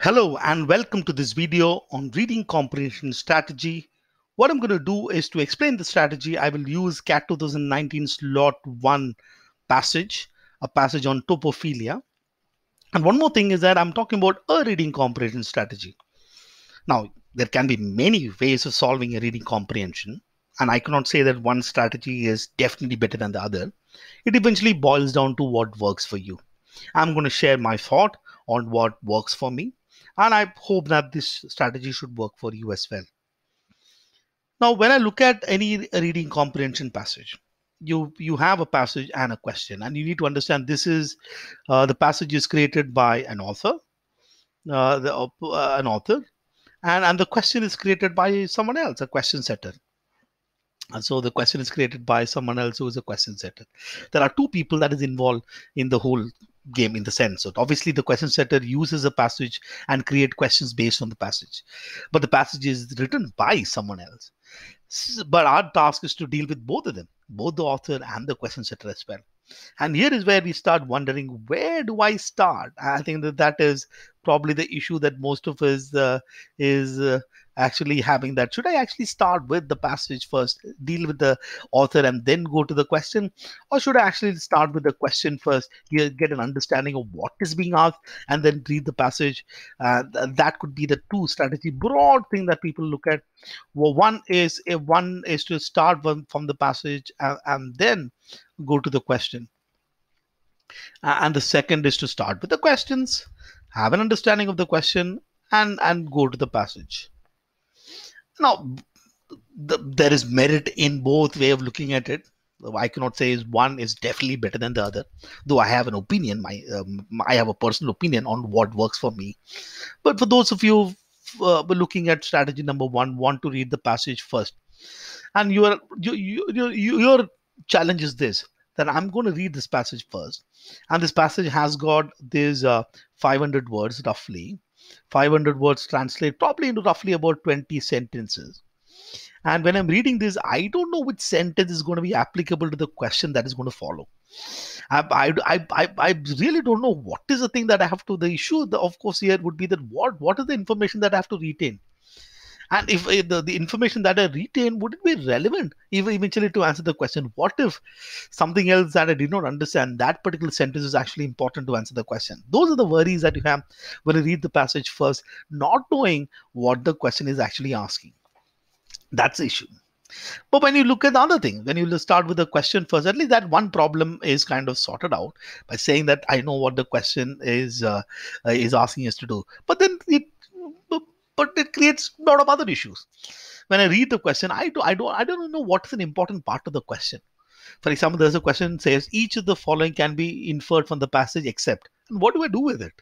Hello and welcome to this video on reading comprehension strategy. What I'm going to do is to explain the strategy. I will use CAT 2019's Lot 1 passage, a passage on topophilia. And one more thing is that I'm talking about a reading comprehension strategy. Now, there can be many ways of solving a reading comprehension, and I cannot say that one strategy is definitely better than the other. It eventually boils down to what works for you. I'm going to share my thought on what works for me, and I hope that this strategy should work for you as well. Now, when I look at any reading comprehension passage, you have a passage and a question, and you need to understand this is the passage is created by an author, an author, and the question is created by someone else, a question setter. And so the question is created by someone else who is a question setter. There are two people that is involved in the whole game in the sense. So obviously the question setter uses a passage and create questions based on the passage. But the passage is written by someone else. But our task is to deal with both of them, both the author and the question setter as well. And here is where we start wondering, where do I start? I think that is probably the issue that most of us is actually having, that should I actually start with the passage first, deal with the author and then go to the question, or should I actually start with the question first, get an understanding of what is being asked and then read the passage? That could be the two strategy broad thing that people look at. Well, one is to start from the passage and then go to the question, and the second is to start with the questions, have an understanding of the question, and go to the passage. Now, there is merit in both way of looking at it. I cannot say is one is definitely better than the other, though I have an opinion. I have a personal opinion on what works for me. But for those of you looking at strategy number one, want to read the passage first, and your challenge is this: that I'm going to read this passage first, and this passage has got this 500 words roughly. 500 words translate probably into roughly about 20 sentences. And when I'm reading this, I don't know which sentence is going to be applicable to the question that is going to follow. I really don't know what is the thing that I have to. The issue, of course, here would be that what is the information that I have to retain, and if the information that I retain, would it be relevant eventually to answer the question? What if something else that I did not understand, that particular sentence is actually important to answer the question? Those are the worries that you have when you read the passage first, not knowing what the question is actually asking. That's the issue. But when you look at the other thing, when you start with the question first, at least that one problem is kind of sorted out by saying that I know what the question is asking us to do. But then it creates a lot of other issues. When I read the question, I don't know what is an important part of the question. For example, there's a question that says each of the following can be inferred from the passage except. And what do I do with it?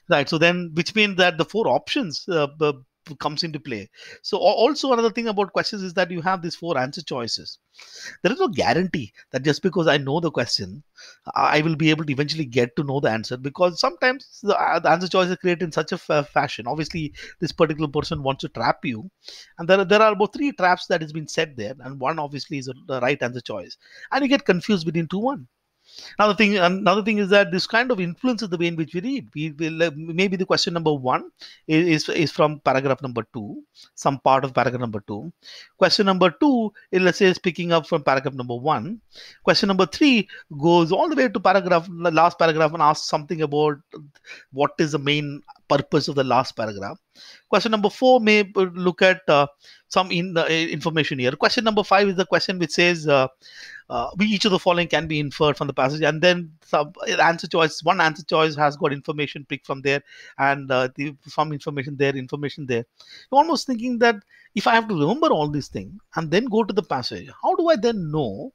Right. So then, which means that the four options comes into play. So also another thing about questions is that you have these four answer choices. There is no guarantee that just because I know the question, I will be able to eventually get to know the answer, because sometimes the answer choice is created in such a fashion. Obviously, this particular person wants to trap you, and there are about three traps that has been set there, and one obviously is the right answer choice, and you get confused between two one. Another thing is that this kind of influences the way in which we read. We will maybe the question number one is from paragraph number two, some part of paragraph number two. Question number two, let's say, is picking up from paragraph number one. Question number three goes all the way to the last paragraph and asks something about what is the main purpose of the last paragraph. Question number four may look at some information here. Question number five is the question which says each of the following can be inferred from the passage, and then one answer choice has got information picked from there, and some information there. You're almost thinking that if I have to remember all these things and then go to the passage, how do I then know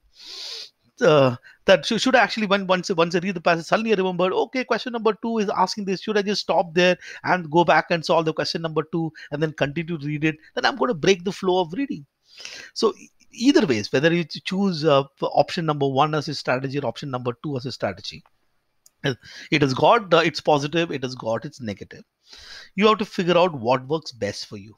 that should I actually, once I read the passage, suddenly I remembered, okay, question number two is asking this, should I just stop there and go back and solve the question number two and then continue to read it? Then I'm going to break the flow of reading. So either ways, whether you choose option number one as a strategy or option number two as a strategy, it has got its positive, it has got its negative. You have to figure out what works best for you.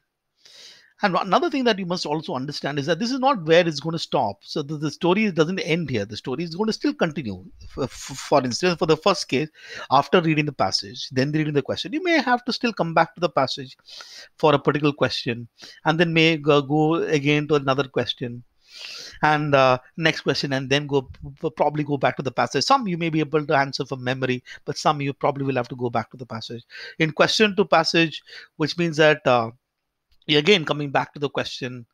And another thing that you must also understand is that this is not where it's going to stop. So the story doesn't end here. The story is going to still continue. For instance, for the first case, after reading the passage, then reading the question, you may have to still come back to the passage for a particular question, and then may go again to another question, and next question, and then probably go back to the passage. Some you may be able to answer from memory, but some you probably will have to go back to the passage. In question to passage, which means that you're again coming back to the question,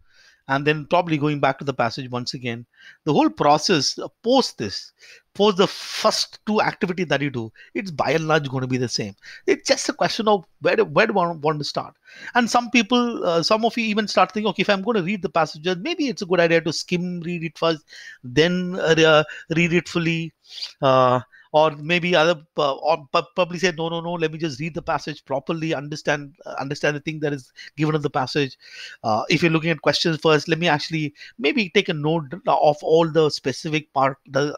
and then probably going back to the passage once again. The whole process post the first two activity that you do, it's by and large going to be the same. It's just a question of where do I want to start. And some people, some of you even start thinking, okay, if I'm going to read the passages, maybe it's a good idea to skim read it first, then read it fully. Or maybe other probably say no, let me just read the passage properly, understand the thing that is given in the passage. If you're looking at questions first, let me actually maybe take a note of all the specific part the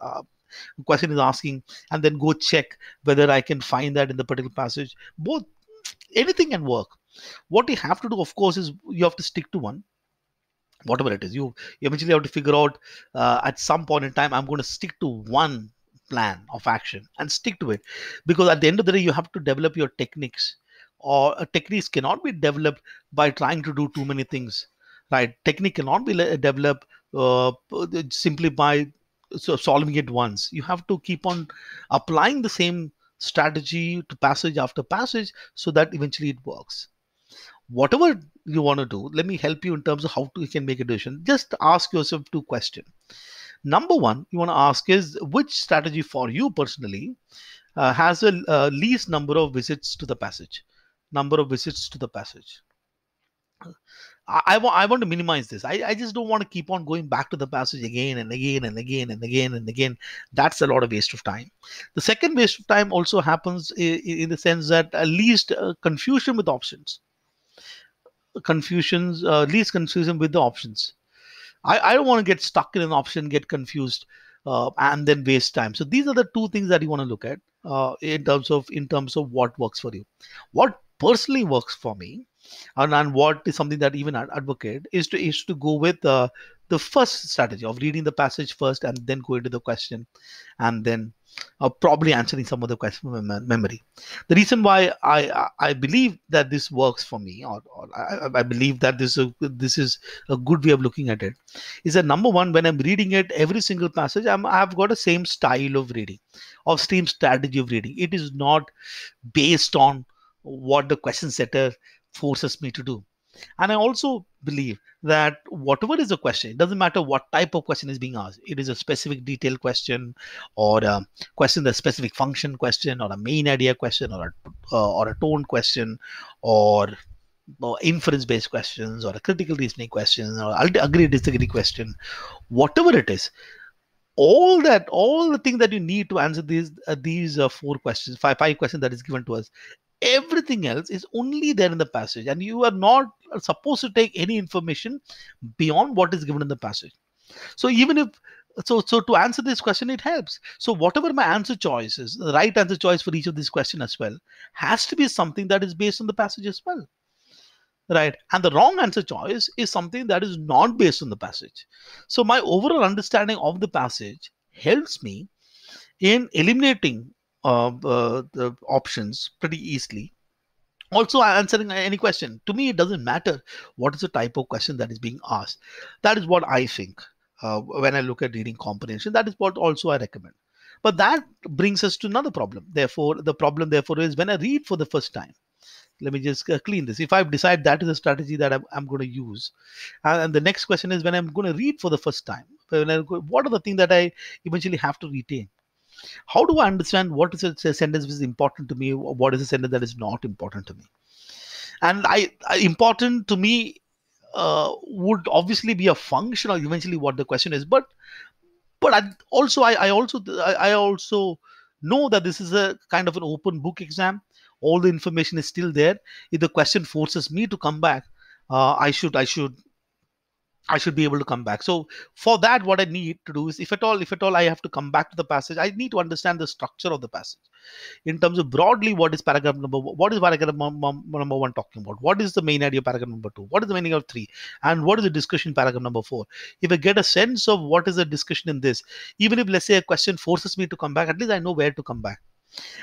question is asking, and then go check whether I can find that in the particular passage. Both, anything can work. What you have to do, of course, is you have to stick to one. Whatever it is, you eventually have to figure out at some point in time, I'm going to stick to one plan of action and stick to it, because at the end of the day, you have to develop your techniques, or techniques cannot be developed by trying to do too many things, right? Technique cannot be developed simply by solving it once. You have to keep on applying the same strategy to passage after passage, so that eventually it works. Whatever you want to do, let me help you in terms of how you can make a decision. Just ask yourself two questions. Number one, you want to ask is, which strategy for you personally has a least number of visits to the passage? Number of visits to the passage. I want to minimize this. I just don't want to keep on going back to the passage again and again and again and again and again. That's a lot of waste of time. The second waste of time also happens in the sense that at least confusion with options. Least confusion with the options. I don't want to get stuck in an option, get confused, and then waste time. So these are the two things that you want to look at in terms of what works for you. What personally works for me, and what is something that even I advocate, is to go with the first strategy of reading the passage first and then go into the question, and then probably answering some of the question from memory. The reason why I believe that this works for me, or I believe that this is a good way of looking at it, is that number one, when I'm reading it, every single passage, I've got a same style of reading, or same strategy of reading. It is not based on what the question setter forces me to do. And I also believe that whatever is the question, it doesn't matter what type of question is being asked. It is a specific detailed question, or a question, the specific function question, or a main idea question, or a tone question, or inference based questions, or a critical reasoning question, or agree disagree question. Whatever it is, all the things that you need to answer these four questions, five questions that is given to us, everything else is only there in the passage, and you are not supposed to take any information beyond what is given in the passage. So even if so to answer this question, it helps. So whatever my answer choice is, the right answer choice for each of these questions as well, has to be something that is based on the passage as well, right? And the wrong answer choice is something that is not based on the passage. So my overall understanding of the passage helps me in eliminating the options pretty easily. Also, answering any question, to me it doesn't matter what is the type of question that is being asked. That is what I think when I look at reading comprehension. That is what also I recommend. But that brings us to another problem. Therefore, the problem therefore is, when I read for the first time, let me just clean this. If I decide that is a strategy that I'm going to use, and the next question is, when I'm going to read for the first time, what are the things that I eventually have to retain? How do I understand what is a sentence which is important to me, or what is a sentence that is not important to me? And important to me would obviously be a function of eventually what the question is, but I also know that this is a kind of an open book exam. All the information is still there. If the question forces me to come back, I should I should be able to come back. So for that, what I need to do is, if at all I have to come back to the passage, I need to understand the structure of the passage in terms of broadly what is paragraph number one talking about, what is the main idea of paragraph number two, what is the meaning of three, and what is the discussion paragraph number four. If I get a sense of what is the discussion in this, even if let's say a question forces me to come back, at least I know where to come back.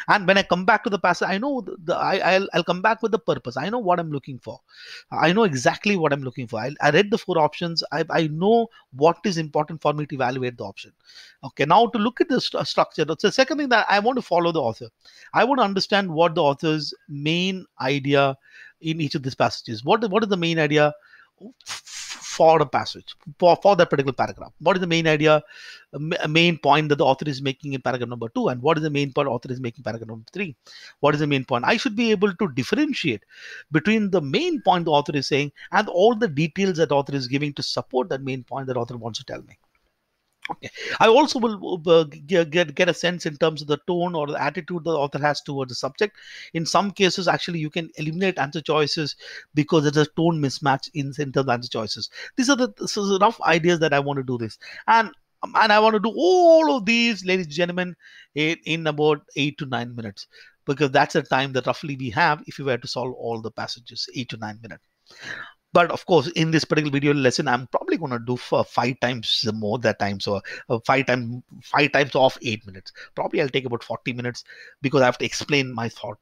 And when I come back to the passage, I know I'll come back with the purpose. I know what I'm looking for. I know exactly what I'm looking for. I read the four options. I know what is important for me to evaluate the option. Okay, now to look at the structure, that's the second thing, that I want to follow the author. I want to understand what the author's main idea in each of these passages. What is the main idea for a passage, for that particular paragraph? What is the main idea, main point that the author is making in paragraph number two, and what is the main point author is making in paragraph number three? What is the main point? I should be able to differentiate between the main point the author is saying and all the details that author is giving to support that main point that author wants to tell me. Okay. I also will get a sense in terms of the tone or the attitude the author has towards the subject. In some cases, actually, you can eliminate answer choices because there's a tone mismatch in terms of answer choices. These are the rough ideas that I want to do this. And I want to do all of these, ladies and gentlemen, in about 8 to 9 minutes, because that's the time that roughly we have if you were to solve all the passages, 8 to 9 minutes. But of course, in this particular video lesson, I'm probably going to do for 5 times more that time. So 5 times off 8 minutes. Probably I'll take about 40 minutes because I have to explain my thought,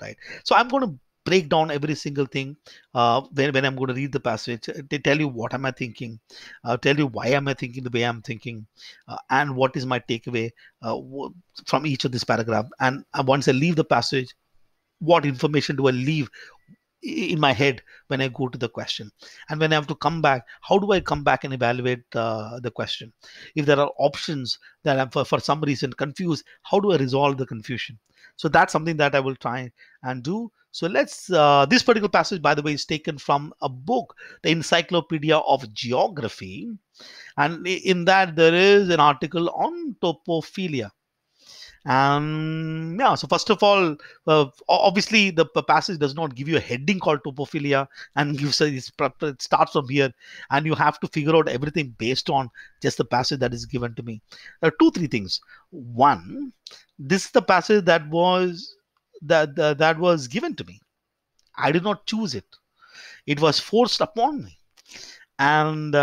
right? So I'm going to break down every single thing when I'm going to read the passage. They tell you what am I thinking, tell you why am I thinking the way I'm thinking, and what is my takeaway from each of this paragraph. And once I leave the passage, what information do I leave in my head when I go to the question? And when I have to come back, how do I come back and evaluate the question? If there are options that I'm for some reason confused, how do I resolve the confusion? So that's something that I will try and do. So let's, this particular passage, by the way, is taken from a book, the Encyclopedia of Geography. And in that, there is an article on topophilia. Yeah, so first of all, obviously the passage does not give you a heading called topophilia and gives it starts from here, and you have to figure out everything based on just the passage that is given to me. There are three things. One, this is the passage that was given to me. I did not choose it. It was forced upon me, and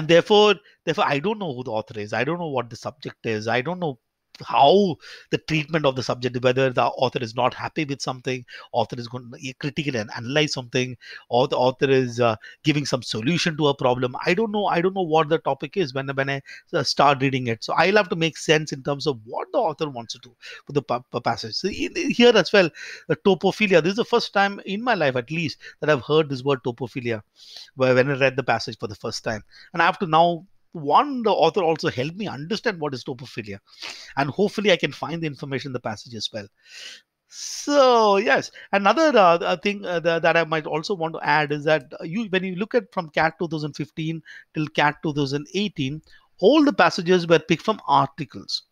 therefore I don't know who the author is. I don't know what the subject is. I don't know how the treatment of the subject, whether the author is not happy with something, author is going to critically analyze something, or the author is giving some solution to a problem. I don't know what the topic is when I start reading it. So I'll have to make sense in terms of what the author wants to do with the passage. So here as well, the topophilia, this is the first time in my life at least that I've heard this word topophilia when I read the passage for the first time. And I have to now, the author also helped me understand what is topophilia, and hopefully I can find the information in the passage as well. So yes, another thing that I might also want to add is that when you look at from CAT 2015 till CAT 2018, all the passages were picked from articles,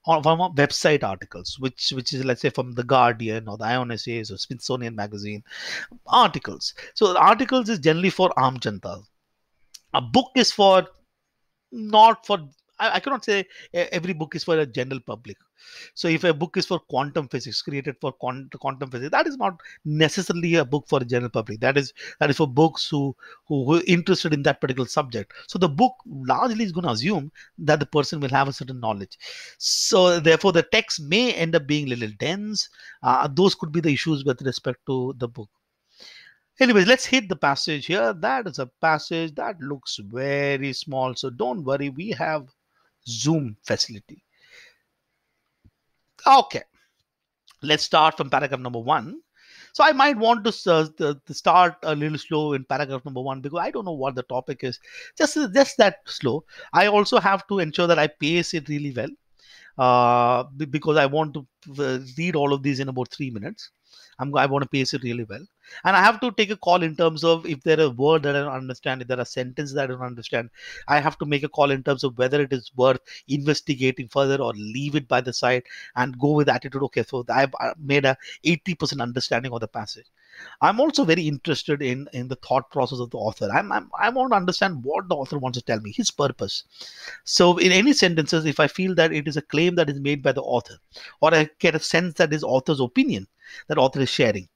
or from website articles, which is, let's say, from the Guardian or the Ion Essays or Smithsonian Magazine articles. So the articles is generally for Aam Janata. A book is for, not for, I cannot say every book is for a general public. So if a book is for quantum physics, created for quantum physics, that is not necessarily a book for a general public. That is for books who are interested in that particular subject. So the book largely is going to assume that the person will have a certain knowledge. So therefore the text may end up being a little dense. Those could be the issues with respect to the book. Anyways, let's hit the passage here. That is a passage that looks very small. So don't worry, we have Zoom facility. Okay, let's start from paragraph number one. So I might want to start a little slow in paragraph number one because I don't know what the topic is. Just that slow. I also have to ensure that I pace it really well because I want to read all of these in about 3 minutes. I want to pace it really well. And I have to take a call in terms of if there are word that I don't understand, if there are sentences that I don't understand. I have to make a call in terms of whether it is worth investigating further or leave it by the side and go with attitude. Okay, so I've made a 80% understanding of the passage. I'm also very interested in the thought process of the author. I want to understand what the author wants to tell me, his purpose. So in any sentences, if I feel that it is a claim that is made by the author, or I get a sense that is author's opinion that author is sharing,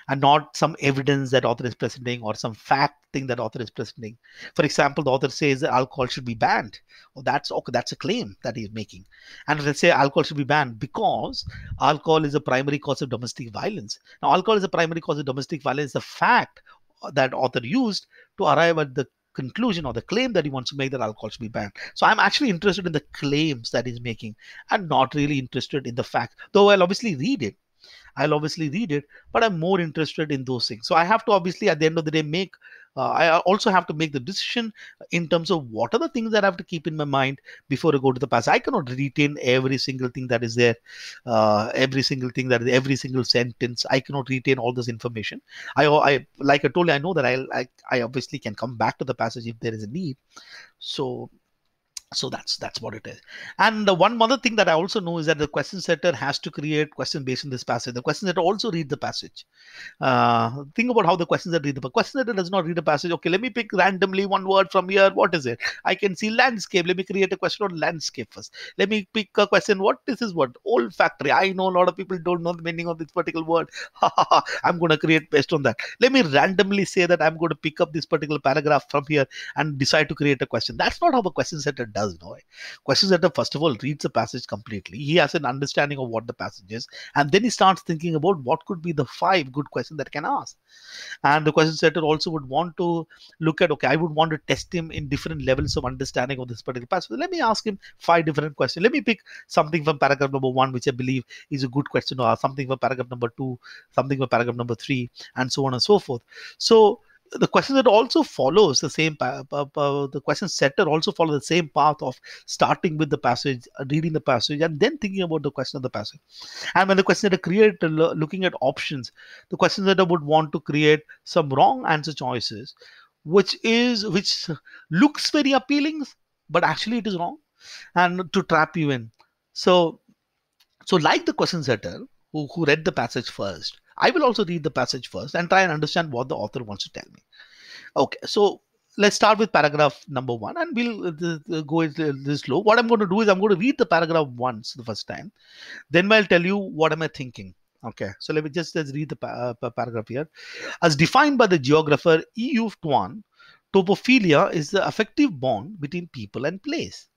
and not some evidence that author is presenting or some fact thing that author is presenting. For example, the author says that alcohol should be banned. Well, that's okay, that's a claim that he is making. And let's say alcohol should be banned because alcohol is a primary cause of domestic violence. Now, alcohol is a primary cause of domestic violence. The fact that author used to arrive at the conclusion or the claim that he wants to make that alcohol should be banned. So I'm actually interested in the claims that he's making and not really interested in the fact, though I'll obviously read it, but I'm more interested in those things. So I have to obviously at the end of the day I also have to make the decision in terms of what are the things that I have to keep in my mind before I go to the past. I cannot retain every single thing that is there, every single sentence. I cannot retain all this information. I like I told you, I know that I obviously can come back to the passage if there is a need. So that's what it is. And the one other thing that I also know is that the question setter has to create question based on this passage. The question setter also read the passage. Think about how the question setter read the question setter does not read the passage. Okay, let me pick randomly one word from here. What is it? I can see landscape. Let me create a question on landscape first. Let me pick a question. What is this word? Olfactory. I know a lot of people don't know the meaning of this particular word. I'm going to create based on that. Let me randomly say that I'm going to pick up this particular paragraph from here and decide to create a question. That's not how a question setter does. No, question setter first of all reads the passage completely. He has an understanding of what the passage is, and then he starts thinking about what could be the 5 good questions that can ask. And the question setter also would want to look at, okay, I would want to test him in different levels of understanding of this particular passage. Let me ask him 5 different questions. Let me pick something from paragraph number 1, which I believe is a good question, or something from paragraph number 2, something from paragraph number 3, and so on and so forth. So the question that also follows the same the question setter also follows the same path of starting with the passage, reading the passage, and then thinking about the question of the passage. And when the question setter create looking at options, the question setter would want to create some wrong answer choices, which looks very appealing, but actually it is wrong, and to trap you in. So like the question setter who read the passage first, I will also read the passage first and try and understand what the author wants to tell me. Okay, so let's start with paragraph number 1, and we'll go this slow. What I'm going to do is I'm going to read the paragraph once the first time, then I'll tell you what am I thinking. Okay, so let's read the paragraph here. As defined by the geographer E.U. Tuan, topophilia is the affective bond between people and place.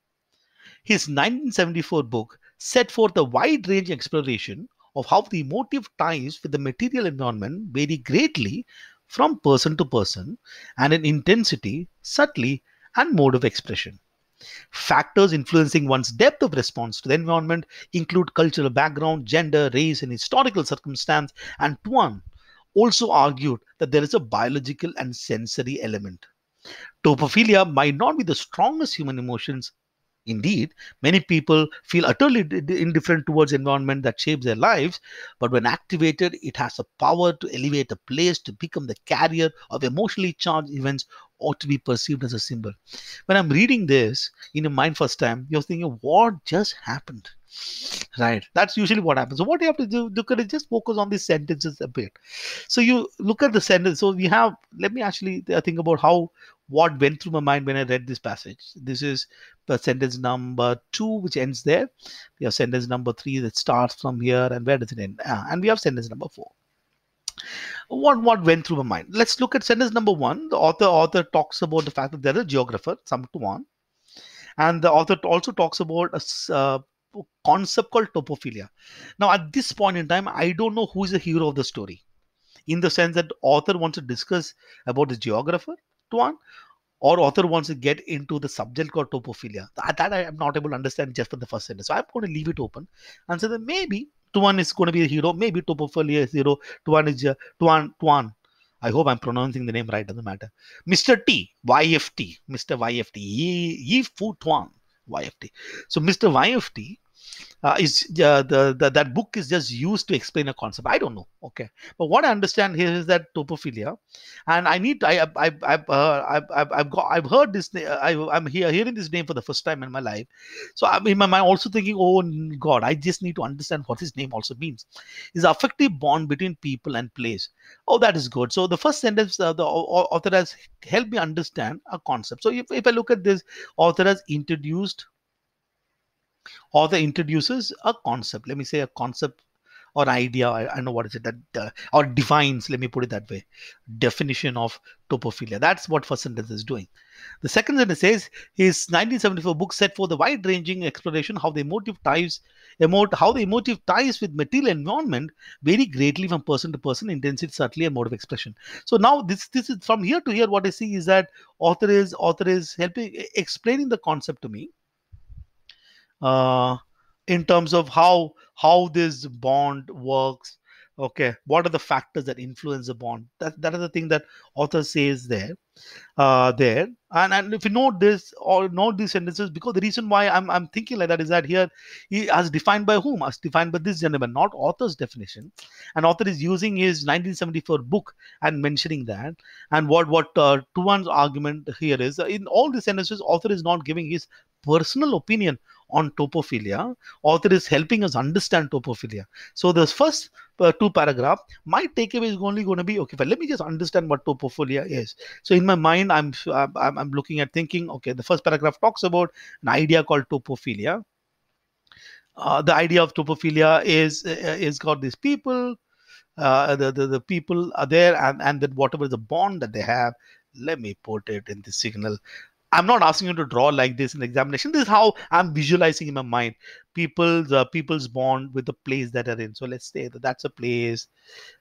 His 1974 book set forth a wide-ranging exploration of how the emotive ties with the material environment vary greatly from person to person and in intensity, subtlety, and mode of expression. Factors influencing one's depth of response to the environment include cultural background, gender, race, and historical circumstance, and Tuan also argued that there is a biological and sensory element. Topophilia might not be the strongest human emotions. Indeed, many people feel utterly indifferent towards environment that shapes their lives, but when activated, it has the power to elevate a place to become the carrier of emotionally charged events or to be perceived as a symbol. When I'm reading this in your mind first time, you're thinking, what just happened? Right. That's usually what happens. So what you have to do, look at it, just focus on these sentences a bit. So you look at the sentence. So we have, let me actually think about what went through my mind when I read this passage. This is the sentence number 2, which ends there. We have sentence number 3 that starts from here, and where does it end? And we have sentence number 4. What went through my mind? Let's look at sentence number 1. The author talks about the fact that there is a geographer, some Tuan, and the author also talks about a concept called topophilia. Now, at this point in time, I don't know who is the hero of the story, in the sense that author wants to discuss about the geographer, Tuan, or author wants to get into the subject called topophilia. That I am not able to understand just from the first sentence. So I'm going to leave it open and say that maybe Tuan is going to be the hero, maybe topophilia is hero, Tuan is Tuan. I hope I'm pronouncing the name right, doesn't matter. Mr. T, YFT, Mr. YFT, Yi Fu Tuan, YFT. So Mr. YFT is that book is just used to explain a concept. I don't know. Okay, but what I understand here is that topophilia, and I need I've heard this. I'm hearing this name for the first time in my life. So I'm in my mind also thinking, oh God, I just need to understand what his name also means. Is affective bond between people and place. Oh, that is good. So the first sentence, the author has helped me understand a concept. So if I look at this, author has introduces a concept. Let me say a concept or idea. I know what is it that or defines. Let me put it that way. Definition of topophilia. That's what first sentence is doing. The second sentence says his 1974 book set for the wide-ranging exploration how how the emotive ties with material environment vary greatly from person to person, intensity, subtlety, and mode of expression. So now this is from here to here. What I see is that author is helping explaining the concept to me uh, in terms of how this bond works. Okay, what are the factors that influence the bond? That is the thing that author says there. And if you note this or note these sentences, because the reason why I'm thinking like that is that here he as defined by whom? As defined by this gentleman, not author's definition. And author is using his 1974 book and mentioning that. And what Tuan's argument here is in all these sentences, author is not giving his personal opinion on topophilia. Author is helping us understand topophilia. So the first two paragraph, my takeaway is only going to be okay. But let me just understand what topophilia is. So in my mind, I'm looking at thinking, okay, the first paragraph talks about an idea called topophilia. The idea of topophilia is got these people. The people are there, and then whatever is the bond that they have. Let me put it in the signal. I'm not asking you to draw like this in the examination. This is how I'm visualizing in my mind people's bond with the place that are in. So let's say that that's a place,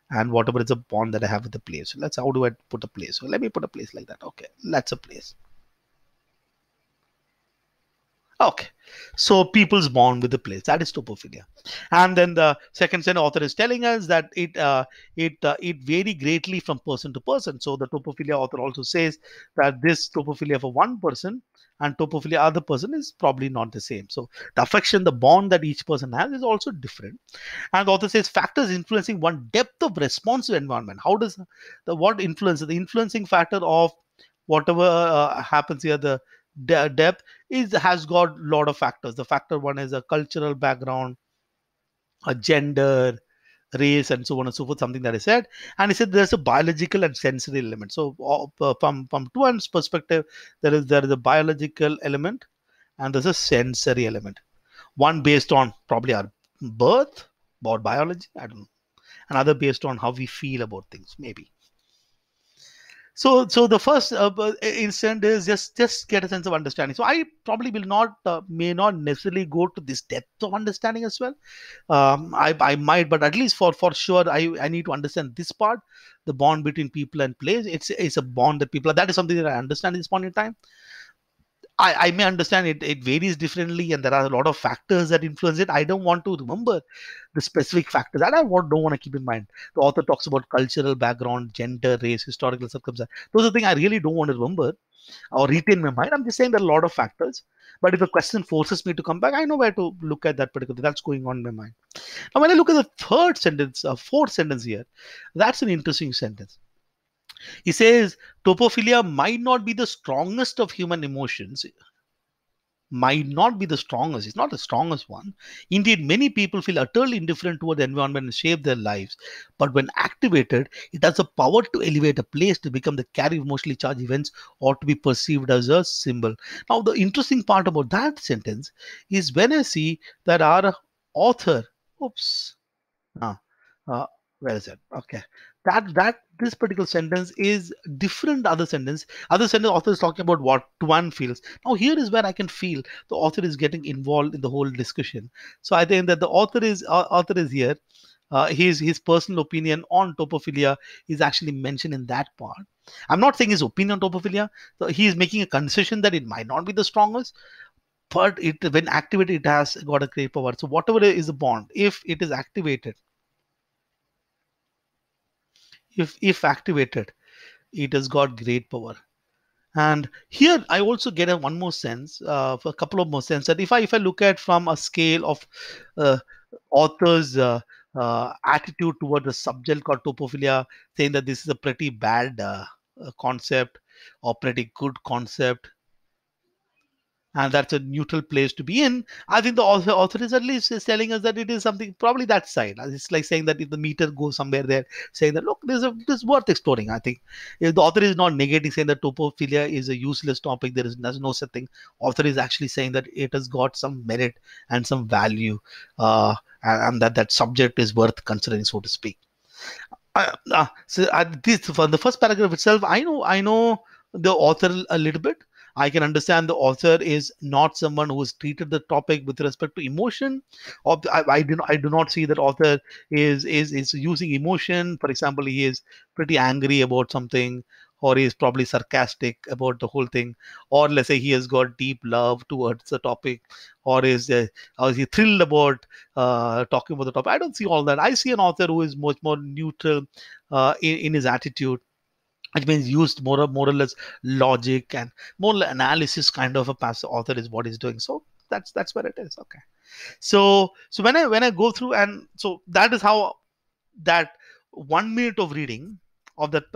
and whatever is a bond that I have with the place. So let's how do I put a place? So let me put a place like that. Okay, that's a place. Okay, so people's bond with the place, that is topophilia. And then the second sentence author is telling us that it vary greatly from person to person. So the topophilia author also says that this topophilia for one person and topophilia other person is probably not the same. So the affection, the bond that each person has is also different. And the author says factors influencing one depth of response to environment. How does what influence the influencing factor of whatever happens here, the depth is has got a lot of factors. The factor one is a cultural background, a gender, race, and so on and so forth. Something that I said, and he said there's a biological and sensory element. So from Tuan's perspective, there is a biological element and there's a sensory element. One based on probably our birth, about biology, I don't know. Another based on how we feel about things, maybe. So the first instant is just get a sense of understanding. So I probably will not may not necessarily go to this depth of understanding as well. I might, but at least for sure I need to understand this part, the bond between people and place. It's a bond that people are, that is something that I understand at this point in time. I may understand it varies differently and there are a lot of factors that influence it. I don't want to remember the specific factors that don't want to keep in mind. The author talks about cultural background, gender, race, historical circumstances. Those are things I really don't want to remember or retain in my mind. I'm just saying there are a lot of factors. But if a question forces me to come back, I know where to look at that particular thing that's going on in my mind. Now, when I look at the fourth sentence here, that's an interesting sentence. He says topophilia might not be the strongest of human emotions, might not be the strongest. It's not the strongest one. Indeed, many people feel utterly indifferent toward the environment and shape their lives. But when activated, it has the power to elevate a place to become the carry of emotionally charged events or to be perceived as a symbol. Now, the interesting part about that sentence is when I see that our author, oops, ah, uh, where is it? Okay, that this particular sentence is different. Other sentence, author is talking about what one feels. Now here is where I can feel the author is getting involved in the whole discussion. So I think that the author is here. His personal opinion on topophilia is actually mentioned in that part. I'm not saying his opinion on topophilia. So he is making a concession that it might not be the strongest, but it when activated, it has got a great power. So whatever is the bond, if it is activated, if activated, it has got great power. And here I also get a one more sense, for a couple of more sense, that if I look at from a scale of uh, author's attitude toward the subject called topophilia, saying that this is a pretty bad concept or pretty good concept, and that's a neutral place to be in. I think the author is at least is telling us that it is something probably that side. It's like saying that if the meter goes somewhere there, saying that look, this is worth exploring. I think if the author is not negating, saying that topophilia is a useless topic, there's no such thing. Author is actually saying that it has got some merit and some value, and that subject is worth considering, so to speak. This for the first paragraph itself, I know the author a little bit. I can understand the author is not someone who has treated the topic with respect to emotion. Or I do not see that author is using emotion. For example, he is pretty angry about something, or he is probably sarcastic about the whole thing, or let's say he has got deep love towards the topic, or is he thrilled about talking about the topic. I don't see all that. I see an author who is much more neutral in his attitude, which means used more or less logic and more analysis kind of a passive author is what he's doing. So that's where it is. Okay. So when I go through, and so that is how that 1 minute of reading of that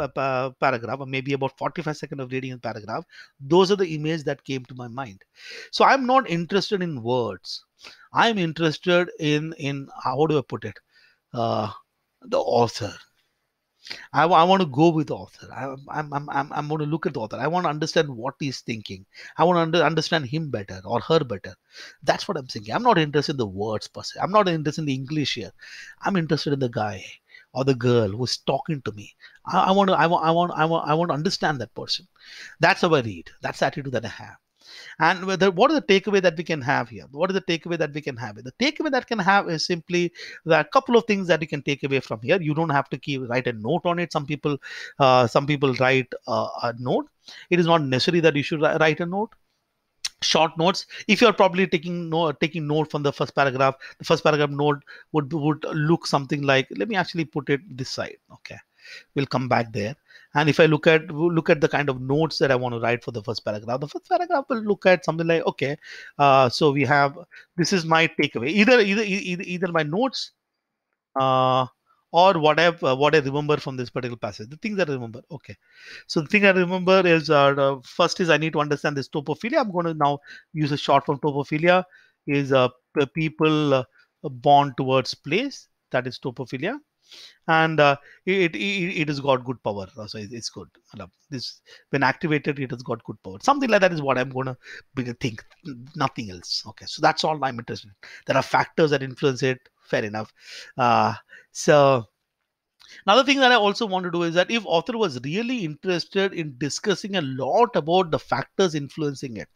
paragraph, or maybe about 45 seconds of reading a paragraph, those are the images that came to my mind. So I'm not interested in words. I'm interested in how do I put it, uh, the author. I want to go with the author. I'm going to look at the author. I want to understand what he's thinking. I want to understand him better or her better. That's what I'm thinking. I'm not interested in the words per se. I'm not interested in the English here. I'm interested in the guy or the girl who's talking to me. I want to understand that person. That's how I read. That's the attitude that I have. And what is the takeaway that we can have here? What is the takeaway that we can have? The takeaway that can have is simply that a couple of things that you can take away from here. You don't have to write a note on it. Some people write a note. It is not necessary that you should write a note. Short notes. If you're probably taking note from the first paragraph note would look something like. Let me actually put it this side. Okay, we'll come back there. And if I look at the kind of notes that I want to write for the first paragraph will look at something like, okay, so we have, this is my takeaway, either my notes, uh, or what I remember from this particular passage, the things that I remember. Okay, so the thing I remember is, first is I need to understand this topophilia. I'm going to now use a short form. Topophilia is people born towards place. That is topophilia. And it has got good power. So it's good. This, when activated, it has got good power. Something like that is what I'm going to think. Nothing else. Okay, so that's all I'm interested in. There are factors that influence it. Fair enough. So another thing that I also want to do is that if author was really interested in discussing a lot about the factors influencing it,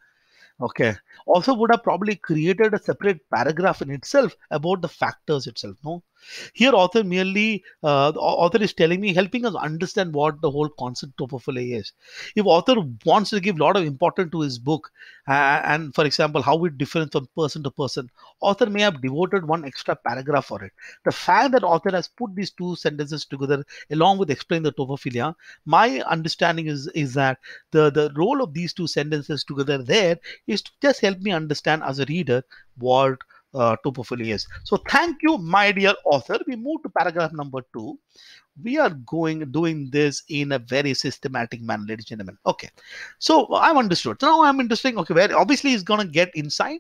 okay, also would have probably created a separate paragraph in itself about the factors itself. No, here author merely the author is telling me, helping us understand what the whole concept of topophilia is. If author wants to give a lot of importance to his book, and for example how it differs from person to person, author may have devoted one extra paragraph for it. The fact that author has put these two sentences together along with explaining the topophilia, my understanding is that the role of these two sentences together there is to just help me understand as a reader what topophilia is. So thank you, my dear author. We move to paragraph number 2. We are doing this in a very systematic manner, ladies and gentlemen. Okay, so I've understood. So now I'm interested. Okay, where obviously he's gonna get inside.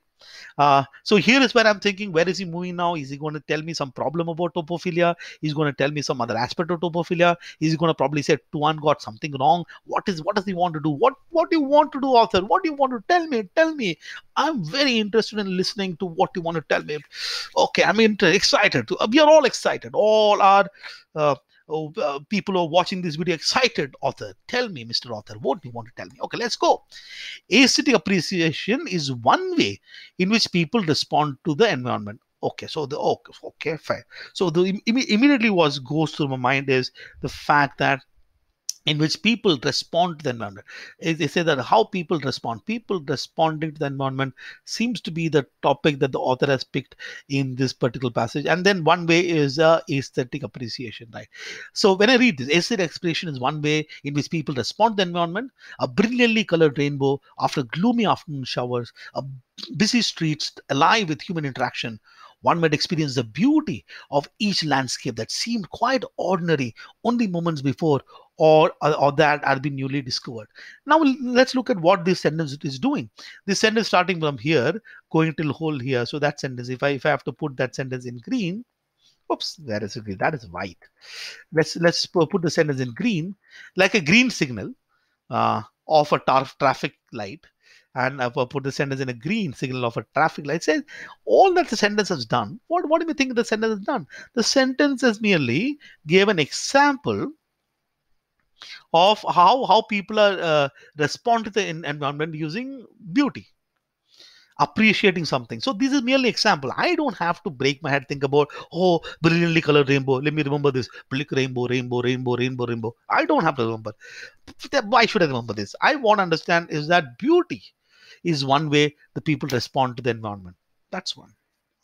So here is where I'm thinking, where is he moving now? Is he going to tell me some problem about topophilia? He's going to tell me some other aspect of topophilia. He's going to probably say Tuan got something wrong. What does he want to do? What do you want to do, author? What do you want to tell me? Tell me. I'm very interested in listening to what you want to tell me. Okay, I'm excited. We are all excited. All are people who are watching this video excited. Author, tell me, Mr. Author, what do you want to tell me? Okay, let's go. Aesthetic appreciation is one way in which people respond to the environment. Okay, so okay, fine. So the immediately what goes through my mind is the fact that in which people respond to the environment. They say that how people responding to the environment seems to be the topic that the author has picked in this particular passage. And then one way is aesthetic appreciation, right? So when I read this, aesthetic expression is one way in which people respond to the environment. A brilliantly colored rainbow after gloomy afternoon showers, a busy streets alive with human interaction. One might experience the beauty of each landscape that seemed quite ordinary only moments before, or that had been newly discovered. Now let's look at what this sentence is doing. This sentence starting from here, going till whole here. So that sentence, if I have to put that sentence in green, oops, that is green. That is white. Let's put the sentence in green, like a green signal of a traffic light. And I put the sentence in a green signal of a traffic light. It says all that the sentence has done. What do you think the sentence has done? The sentence has merely gave an example of how people are respond to the environment using beauty, appreciating something. So this is merely example. I don't have to break my head, think about, oh, brilliantly colored rainbow, let me remember this, blick rainbow, rainbow, rainbow, rainbow, rainbow. I don't have to remember. Why should I remember this? I want to understand is that beauty is one way the people respond to the environment. That's one.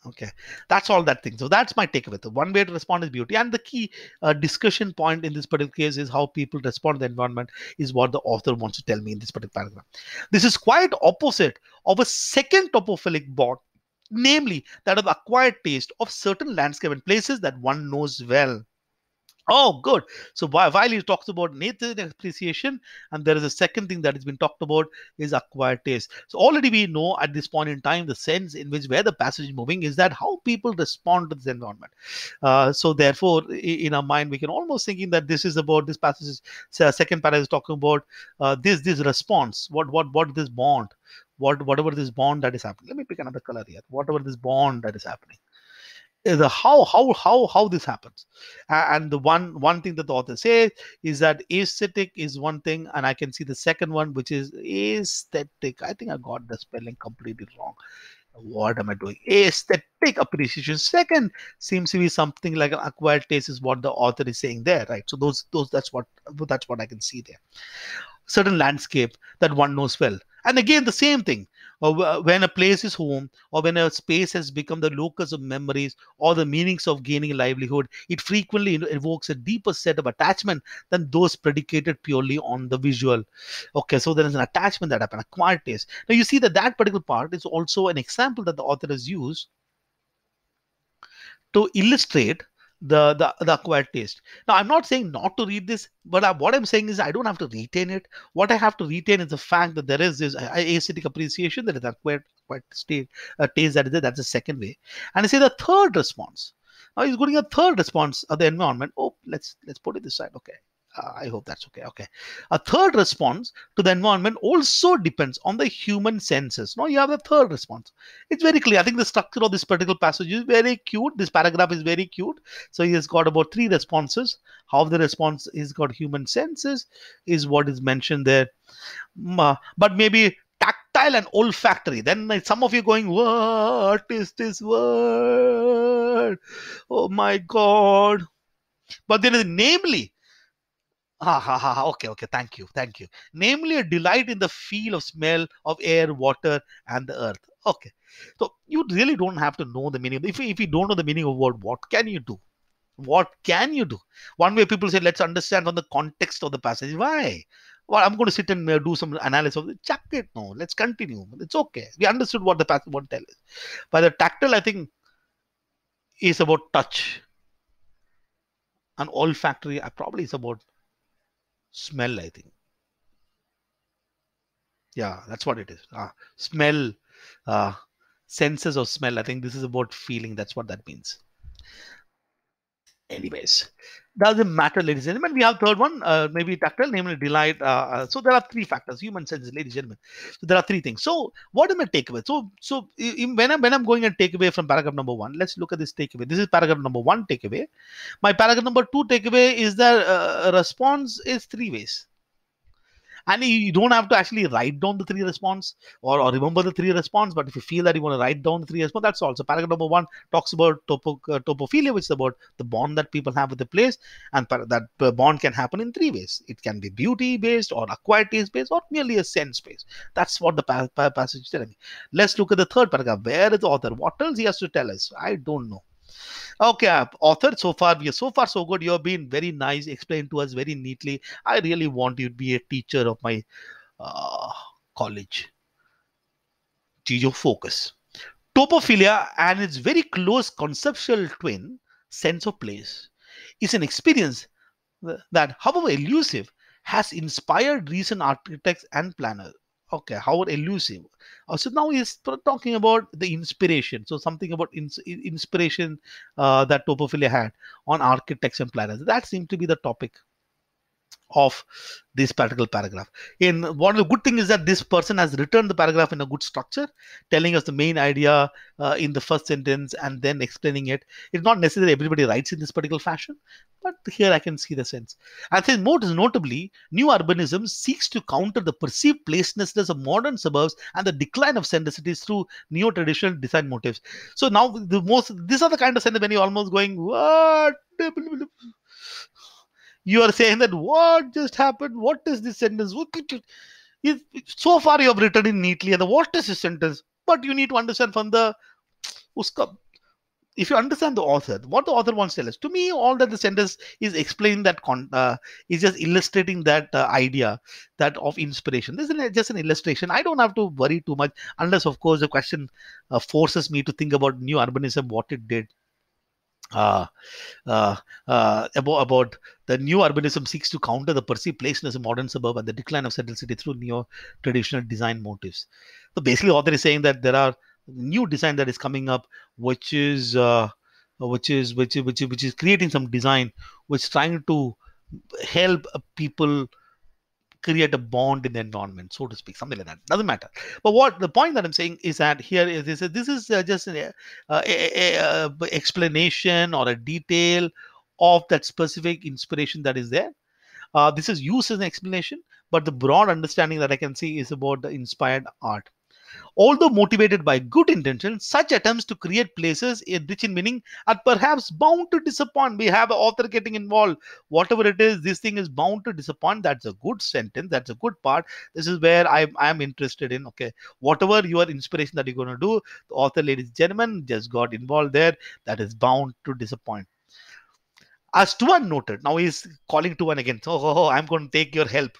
Okay, that's all that thing. So that's my takeaway. The one way to respond is beauty, and the key discussion point in this particular case is how people respond to the environment is what the author wants to tell me in this particular paragraph. This is quite opposite of a second topophilic bond, namely that of acquired taste of certain landscape and places that one knows well. Oh, good. So while he talks about nature appreciation, and there is a second thing that has been talked about is acquired taste. So already we know at this point in time the sense in which where the passage is moving is that how people respond to this environment. So therefore, in our mind, we can almost thinking that this is about this passage. Second paragraph is talking about this response. What this bond, whatever this bond that is happening. Let me pick another color here. Whatever this bond that is happening is the how this happens. And the one thing that the author says is that aesthetic is one thing, and I can see the second one, which is aesthetic. I think I got the spelling completely wrong. What am I doing? Aesthetic appreciation. Second seems to be something like an acquired taste is what the author is saying there, right? So those that's what I can see there. Certain landscape that one knows well. And again, the same thing. When a place is home, or when a space has become the locus of memories or the meanings of gaining a livelihood, it frequently evokes a deeper set of attachment than those predicated purely on the visual. Okay, so there is an attachment that happens, acquired taste. Now you see that that particular part is also an example that the author has used to illustrate the acquired taste. Now, I'm not saying not to read this, but what I'm saying is I don't have to retain it. What I have to retain is the fact that there is this aesthetic appreciation, that is acquired state, taste that is there. That's the second way. And I say the third response. Now he's getting a third response of the environment. Oh, let's put it this side. Okay. I hope that's okay. Okay. A third response to the environment also depends on the human senses. Now you have a third response. It's very clear. I think the structure of this particular passage is very cute. This paragraph is very cute. So he has got about three responses. How the response is got human senses is what is mentioned there. But maybe tactile and olfactory. Then some of you going, what is this word? Oh my God. But there is namely, okay, okay. Thank you, thank you. Namely, a delight in the feel of smell of air, water, and the earth. Okay, so you really don't have to know the meaning. If you don't know the meaning of word, what can you do? What can you do? One way people say, let's understand from the context of the passage. Why? Well, I'm going to sit and do some analysis of it. Chuck it. No, let's continue. It's okay. We understood what the passage want to tell us. But the tactile, I think, is about touch, and olfactory probably is about smell. I think. Yeah, that's what it is. Smell, uh, senses of smell. I think this is about feeling. That's what that means. Anyways, doesn't matter, ladies and gentlemen. We have third one, maybe tactile, namely delight. So there are three factors: human senses, ladies and gentlemen. So there are three things. So what am I takeaway? When I'm going and takeaway from paragraph number one, let's look at this takeaway. This is paragraph number one takeaway. My paragraph number two takeaway is that response is three ways. And you don't have to actually write down the three response, or remember the three response. But if you feel that you want to write down the three response, that's also paragraph number one talks about topophilia, which is about the bond that people have with the place. And that bond can happen in three ways. It can be beauty based, or acquired taste based, or merely a sense based. That's what the passage is telling me. Let's look at the third paragraph. Where is the author? What else he has to tell us? I don't know. Okay, author, so far we are so far so good. You have been very nice, explained to us very neatly. I really want you to be a teacher of my uh, college. Geo focus. Topophilia and its very close conceptual twin, sense of place, is an experience that, however elusive, has inspired recent architects and planners. Okay, however elusive. So now he's talking about the inspiration. So something about inspiration that Topophilia had on architects and planners. That seemed to be the topic of this particular paragraph. In one of the good thing is that this person has written the paragraph in a good structure, telling us the main idea in the first sentence and then explaining it. It's not necessarily everybody writes in this particular fashion, but here I can see the sense. And says most notably, new urbanism seeks to counter the perceived placelessness of modern suburbs and the decline of centricities through neo-traditional design motives. So now these are the kind of sentence when you're almost going, what? You are saying that what just happened? What is this sentence? So far you have written it neatly, and what is this sentence? But you need to understand from the uska. If you understand the author, what the author wants to tell us. To me, all that the sentence is explaining that is just illustrating that idea that of inspiration. This is just an illustration. I don't have to worry too much unless, of course, the question forces me to think about new urbanism, what it did. Uh, about the new urbanism seeks to counter the perceived placeness of modern suburb and the decline of central city through neo-traditional design motives. So basically, author is saying that there are new design that is coming up, which is which is creating some design, which is trying to help people create a bond in the environment, so to speak, something like that. Doesn't matter. But what the point that I'm saying is that here is this is just an explanation or a detail of that specific inspiration that is there. This is used as an explanation, but the broad understanding that I can see is about the inspired art. Although motivated by good intention, such attempts to create places rich in meaning are perhaps bound to disappoint. We have an author getting involved. Whatever it is, this thing is bound to disappoint. That's a good sentence. That's a good part. This is where I'm interested in. Okay, whatever your inspiration that you're going to do, the author, ladies and gentlemen, just got involved there. That is bound to disappoint. As Tuan noted, now he's calling Tuan again. So, I'm going to take your help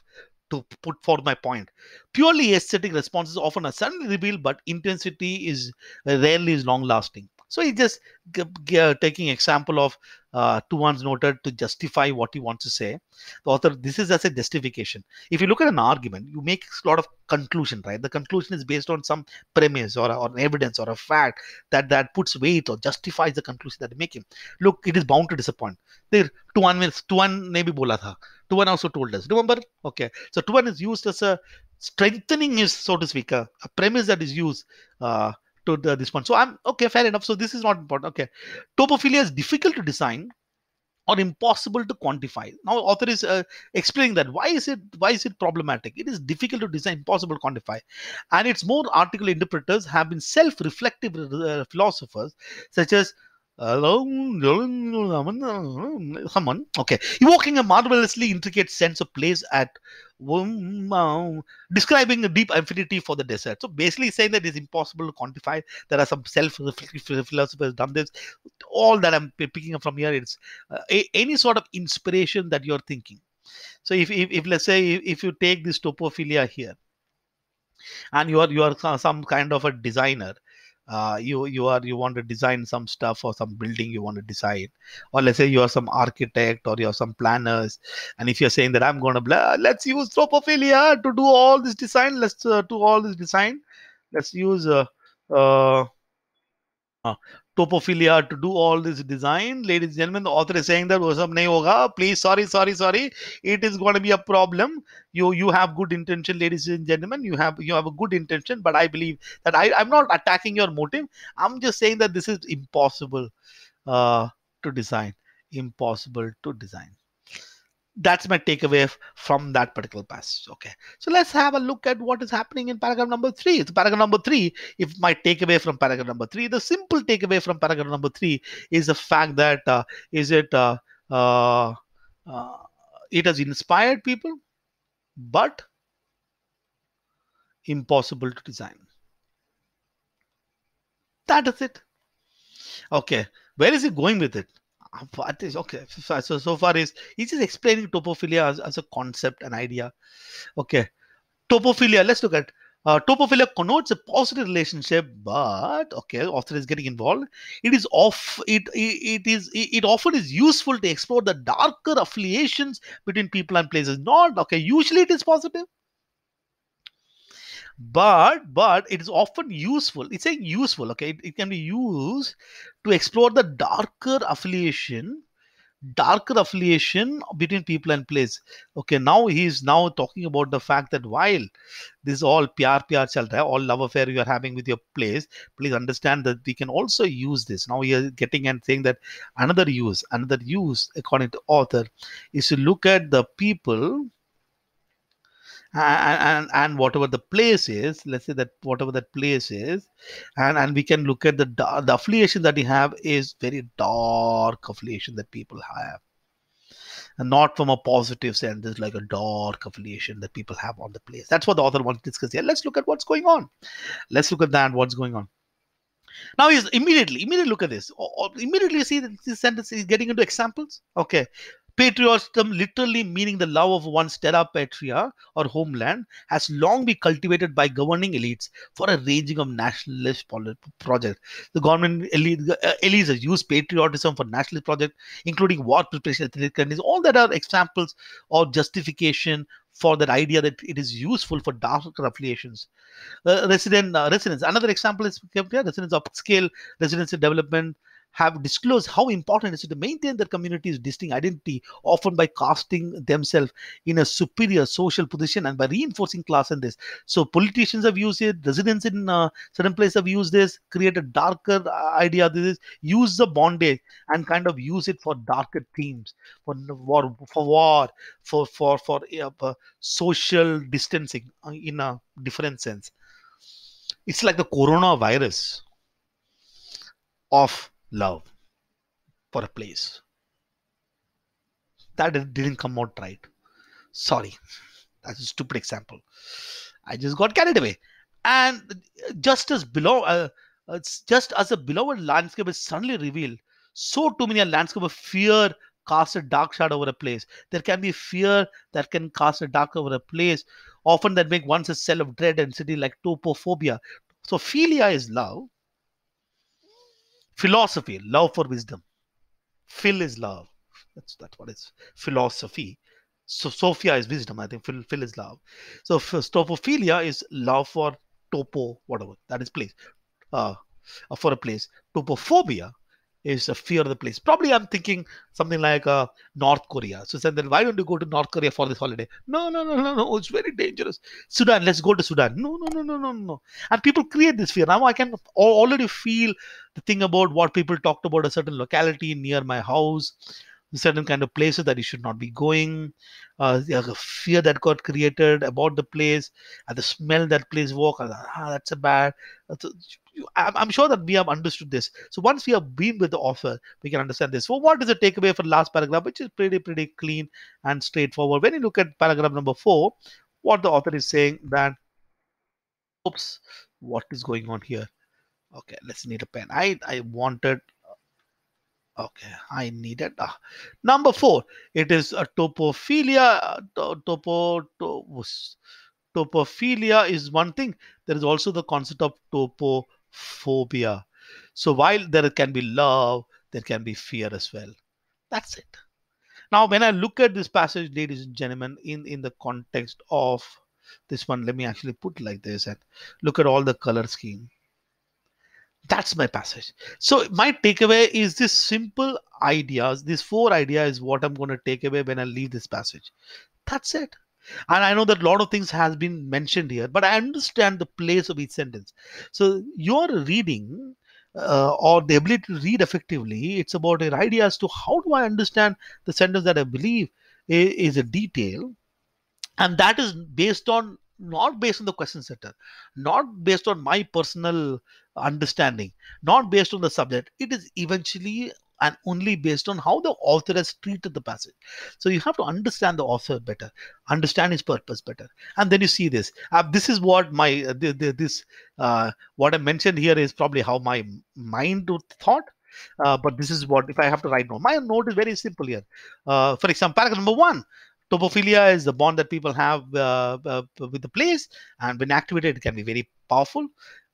to put forward my point. Purely aesthetic responses often are suddenly revealed, but intensity is rarely is long lasting. So he's just taking example of Tuan's noted to justify what he wants to say. The author, this is as a justification. If you look at an argument, you make a lot of conclusion, right? The conclusion is based on some premise or an evidence or a fact that puts weight or justifies the conclusion that they're making. Look, it is bound to disappoint. There, Tuan ne bhi bola tha. Tuan also told us. Remember? Okay. So Tuan is used as a strengthening his, so to speak, a premise that is used to this point. So I'm okay, fair enough. So this is not important. Okay. Topophilia is difficult to design or impossible to quantify. Now author is explaining that why is it problematic. It is difficult to design, impossible to quantify, and its more article interpreters have been self-reflective philosophers such as someone, okay, evoking a marvelously intricate sense of place at describing a deep affinity for the desert. So basically saying that it's impossible to quantify. There are some self-reflective philosophers done this. All that I'm picking up from here is any sort of inspiration that you're thinking. So if let's say if you take this topophilia here, and you are some kind of a designer, you want to design some stuff or some building you want to design, or let's say you are some architect or you are some planners, and if you're saying that I'm going to let's use topophilia to do all this design, let's do all this design, let's use uh, topophilia to do all this design. Ladies and gentlemen, the author is saying that वो सब नहीं होगा. Please, sorry. It is going to be a problem. You have good intention, ladies and gentlemen. You have a good intention, but I believe that I'm not attacking your motive. I'm just saying that this is impossible uh, to design. Impossible to design. That's my takeaway from that particular passage. Okay, so let's have a look at what is happening in paragraph number 3. It's paragraph number 3. If my takeaway from paragraph number 3, the simple takeaway from paragraph number 3 is the fact that is it uh, uh, it has inspired people, but impossible to design. That is it. Okay, where is he going with it? What is okay? So far is he's just explaining topophilia as a concept, an idea. Okay, topophilia. Let's look at topophilia connotes a positive relationship, but okay, author is getting involved. It is off. It often is useful to explore the darker affiliations between people and places. Not okay. Usually it is positive, but it is often useful. It's saying useful. Okay, it can be used to explore the darker affiliation between people and place. Okay, now he is now talking about the fact that while this all pyar chal raha hai, all love affair you are having with your place, please understand that we can also use this. Now he is getting and saying that another use according to author is to look at the people and whatever the place is, let's say that whatever that place is, and we can look at the affiliation that we have is very dark affiliation that people have, and not from a positive sense. There's like a dark affiliation that people have on the place. That's what the author wants to discuss here. Let's look at what's going on. Let's look at that, what's going on. Now he's immediately look at this. Immediately see that this sentence is getting into examples. Okay. Patriotism, literally meaning the love of one's terra patria or homeland, has long been cultivated by governing elites for a ranging of nationalist projects. The government elites have used patriotism for nationalist projects, including war preparation, ethnic cleansing. All that are examples of justification for that idea that it is useful for darker affiliations. Residents. Another example is residents of scale residential development have disclosed how important it is to maintain their community's distinct identity, often by casting themselves in a superior social position and by reinforcing class in this. So politicians have used it, residents in certain places have used this, create a darker idea. This is use the bondage and kind of use it for darker themes, for war, for social distancing in a different sense. It's like the coronavirus of love for a place. That didn't come out right. Sorry, that's a stupid example. I just got carried away. And just as just as a beloved landscape is suddenly revealed, so too many a landscape of fear cast a dark shadow over a place. There can be fear that can cast a dark over a place, often that make one's a cell of dread and city like topophobia. So philia is love. Philosophy, love for wisdom. Phil is love. That's what it's philosophy. So Sophia is wisdom. I think Phil is love. So topophilia is love for topo, whatever that is place. Uh, for a place. Topophobia is a fear of the place. Probably I'm thinking something like North Korea. So said then why don't you go to North Korea for this holiday? No. It's very dangerous. Sudan, let's go to Sudan. No. And people create this fear. Now I can already feel the thing about what people talked about a certain locality near my house, certain kind of places that you should not be going, the fear that got created about the place, and the smell that place walk. That's a bad. I'm sure that we have understood this. So once we have been with the author, we can understand this. So what is the takeaway for the last paragraph, which is pretty clean and straightforward. When you look at paragraph number 4, what the author is saying that, oops, what is going on here? Okay, let's need a pen. I wanted. Okay, I needed number 4. It is a topophilia. Topophilia is one thing. There is also the concept of topophobia. So while there can be love, there can be fear as well. That's it. Now, when I look at this passage, ladies and gentlemen, in the context of this one, let me actually put like this and look at all the color scheme. That's my passage. So my takeaway is this simple ideas. These 4 ideas is what I'm going to take away when I leave this passage. That's it. And I know that a lot of things has been mentioned here, but I understand the place of each sentence. So your reading or the ability to read effectively, it's about an idea as to how do I understand the sentence that I believe is a detail, and that is based on, not based on the question setter, not based on my personal understanding, not based on the subject. It is eventually and only based on how the author has treated the passage. So you have to understand the author better, understand his purpose better, and then you see this. This is what my this what I mentioned here is probably how my mind thought. But this is what, if I have to write note, my note is very simple here. For example, paragraph number one: topophilia is the bond that people have with the place, and when activated, it can be very powerful.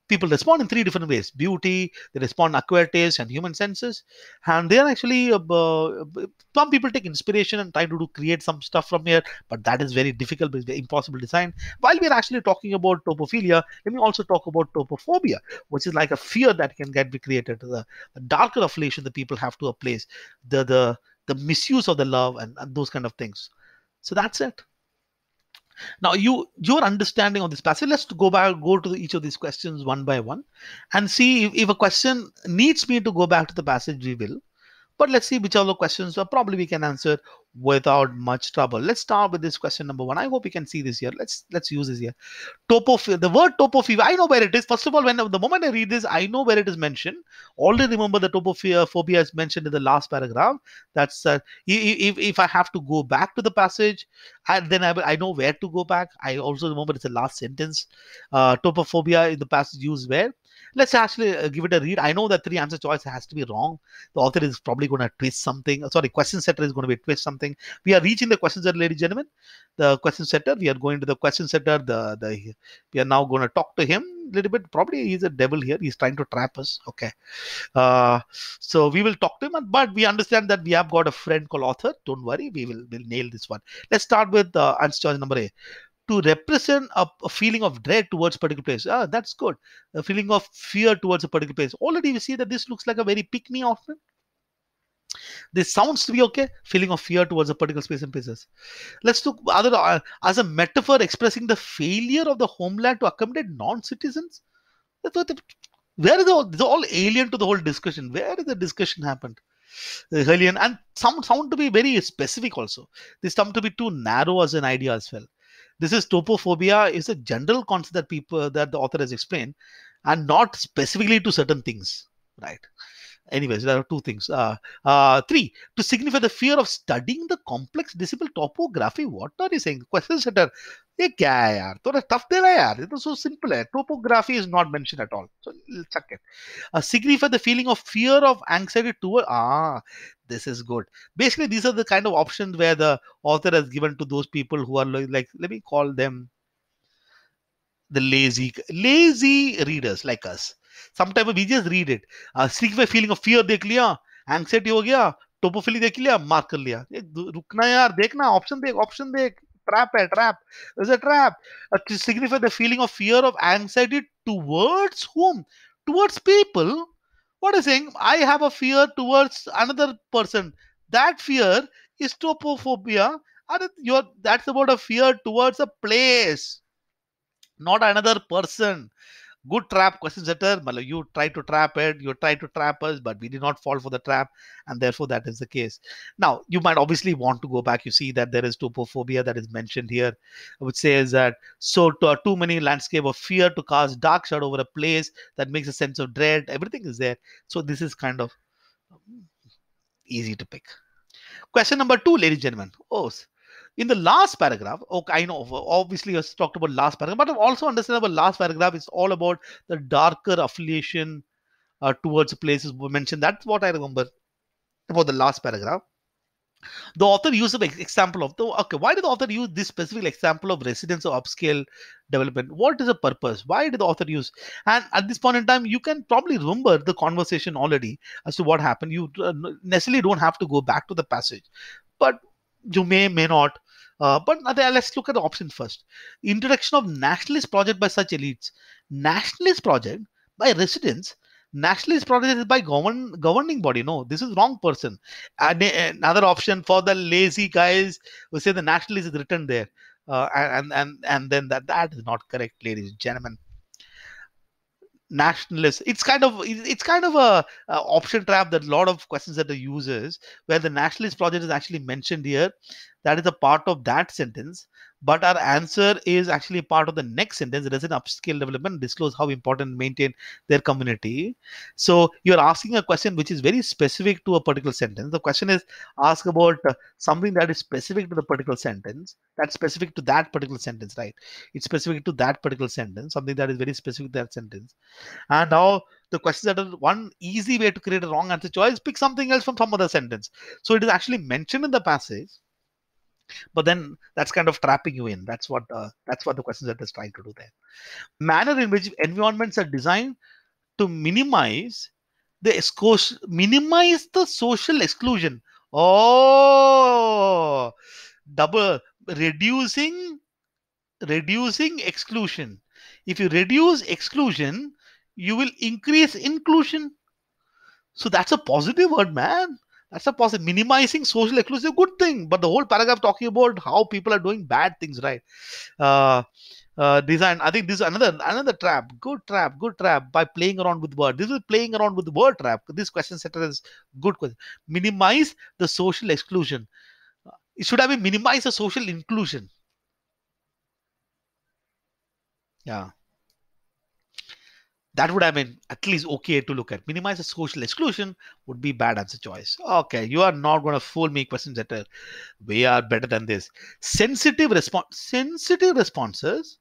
People respond in three different ways: beauty, they respond acquired taste, and human senses. And they are actually some people take inspiration and try to create some stuff from here, but that is very difficult, it's very impossible design. While we are actually talking about topophilia, let me also talk about topophobia, which is like a fear that can get be created, the darker affiliation that people have to a place, the misuse of the love, and those kind of things. So that's it. Now, your understanding of this passage. Let's go to each of these questions one by one, and see if a question needs me to go back to the passage. We will, but let's see which other questions probably we can answer without much trouble. Let's start with this question number one. I hope you can see this here. Let's use this here. The word topophobia, I know where it is. First of all, when the moment I read this, I know where it is mentioned. Already remember the topophobia is mentioned in the last paragraph. That's if I have to go back to the passage, and then I know where to go back. I also remember it's the last sentence. Topophobia in the passage used where. Let's actually give it a read. I know that three answer choice has to be wrong. The author is probably going to twist something. Sorry, question setter is going to be twist something. We are reaching the question setter, ladies and gentlemen. The question setter. We are going to the question setter. We are now going to talk to him a little bit. Probably he's a devil here. He's trying to trap us. Okay. So we will talk to him, but we understand that we have got a friend called author. Don't worry, we'll nail this one. Let's start with answer choice number A. To represent a feeling of dread towards a particular place. That's good. A feeling of fear towards a particular place. Already we see that this looks like a very pick me often. This sounds to be okay. Feeling of fear towards a particular space and places. Let's look other as a metaphor expressing the failure of the homeland to accommodate non-citizens. Where is it's all alien to the whole discussion? Where is the discussion happened? Alien, and sound to be very specific also. This sound to be too narrow as an idea as well. This is topophobia is a general concept that the author has explained, and not specifically to certain things, right? Anyways, there are two things. Three, to signify the fear of studying the complex discipline topography. What are you saying? Question setter. ये क्या है यार? थोड़ा tough दे रहा है यार. ये तो so simple है. Topography is not mentioned at all. So check it. Signify the feeling of fear of anxiety toward. This is good. Basically, these are the kind of options where the author has given to those people who are like let me call them the lazy readers like us. Sometimes we just read it. Signify feeling of fear देख लिया, anxiety हो गया, टोपोफिली देख लिया, mark कर लिया. रुकना यार, देखना, ऑप्शन देख. Trap. There's a trap. Signify the feeling of fear of anxiety towards whom? Towards people. What is saying? I have a fear towards another person. That fear is topophobia. That's about a fear towards a place, not another person. Good trap, question setter. You try to trap it, you try to trap us, but we did not fall for the trap, and therefore that is the case. Now, you might obviously want to go back. You see that there is topophobia that is mentioned here, which says that too many landscape of fear to cast dark shadow over a place that makes a sense of dread. Everything is there. So this is kind of easy to pick. Question number two, ladies and gentlemen. In the last paragraph, okay, I know obviously I talked about last paragraph, but also understandable last paragraph is all about the darker affiliation towards places we mentioned. That's what I remember about the last paragraph. The author used an example of why did the author use this specific example of residence or upscale development? What is the purpose? Why did the author use? And at this point in time, you can probably remember the conversation already as to what happened. You necessarily don't have to go back to the passage, but you may not. But let's look at the option first. Introduction of nationalist project by such elites. Nationalist project by residents. Nationalist project is by governing body. No, this is wrong person. Another option for the lazy guys who say the nationalist is written there, and then that is not correct, ladies and gentlemen. Nationalist, it's kind of a option trap that a lot of questions that the users where the nationalist project is actually mentioned here. that is a part of that sentence, but our answer is actually part of the next sentence. It doesn't upscale development, disclose how important maintain their community. So you're asking a question which is very specific to a particular sentence. The question is ask about something that is specific to the particular sentence, that's specific to that particular sentence, right? It's specific to that particular sentence, something that is very specific to that sentence. And now the questions that are one easy way to create a wrong answer choice, pick something else from some other sentence. So it is actually mentioned in the passage, but then that's kind of trapping you in. That's what the question that is trying to do there. Manner in which environments are designed to minimize the social exclusion. Oh, double reducing exclusion. If you reduce exclusion, you will increase inclusion. So that's a positive word, man. That's a positive. Minimizing social exclusion is a good thing. But the whole paragraph talking about how people are doing bad things, right? Uh, Design. I think this is another trap. Good trap by playing around with word. This is playing around with the word trap. This question setter is good question. Minimize the social exclusion. It should have been minimize the social inclusion. Yeah. That would have been at least okay to look at. Minimize the social exclusion would be bad answer choice. Okay, you are not going to fool me, question setter. We are better than this. Sensitive responses.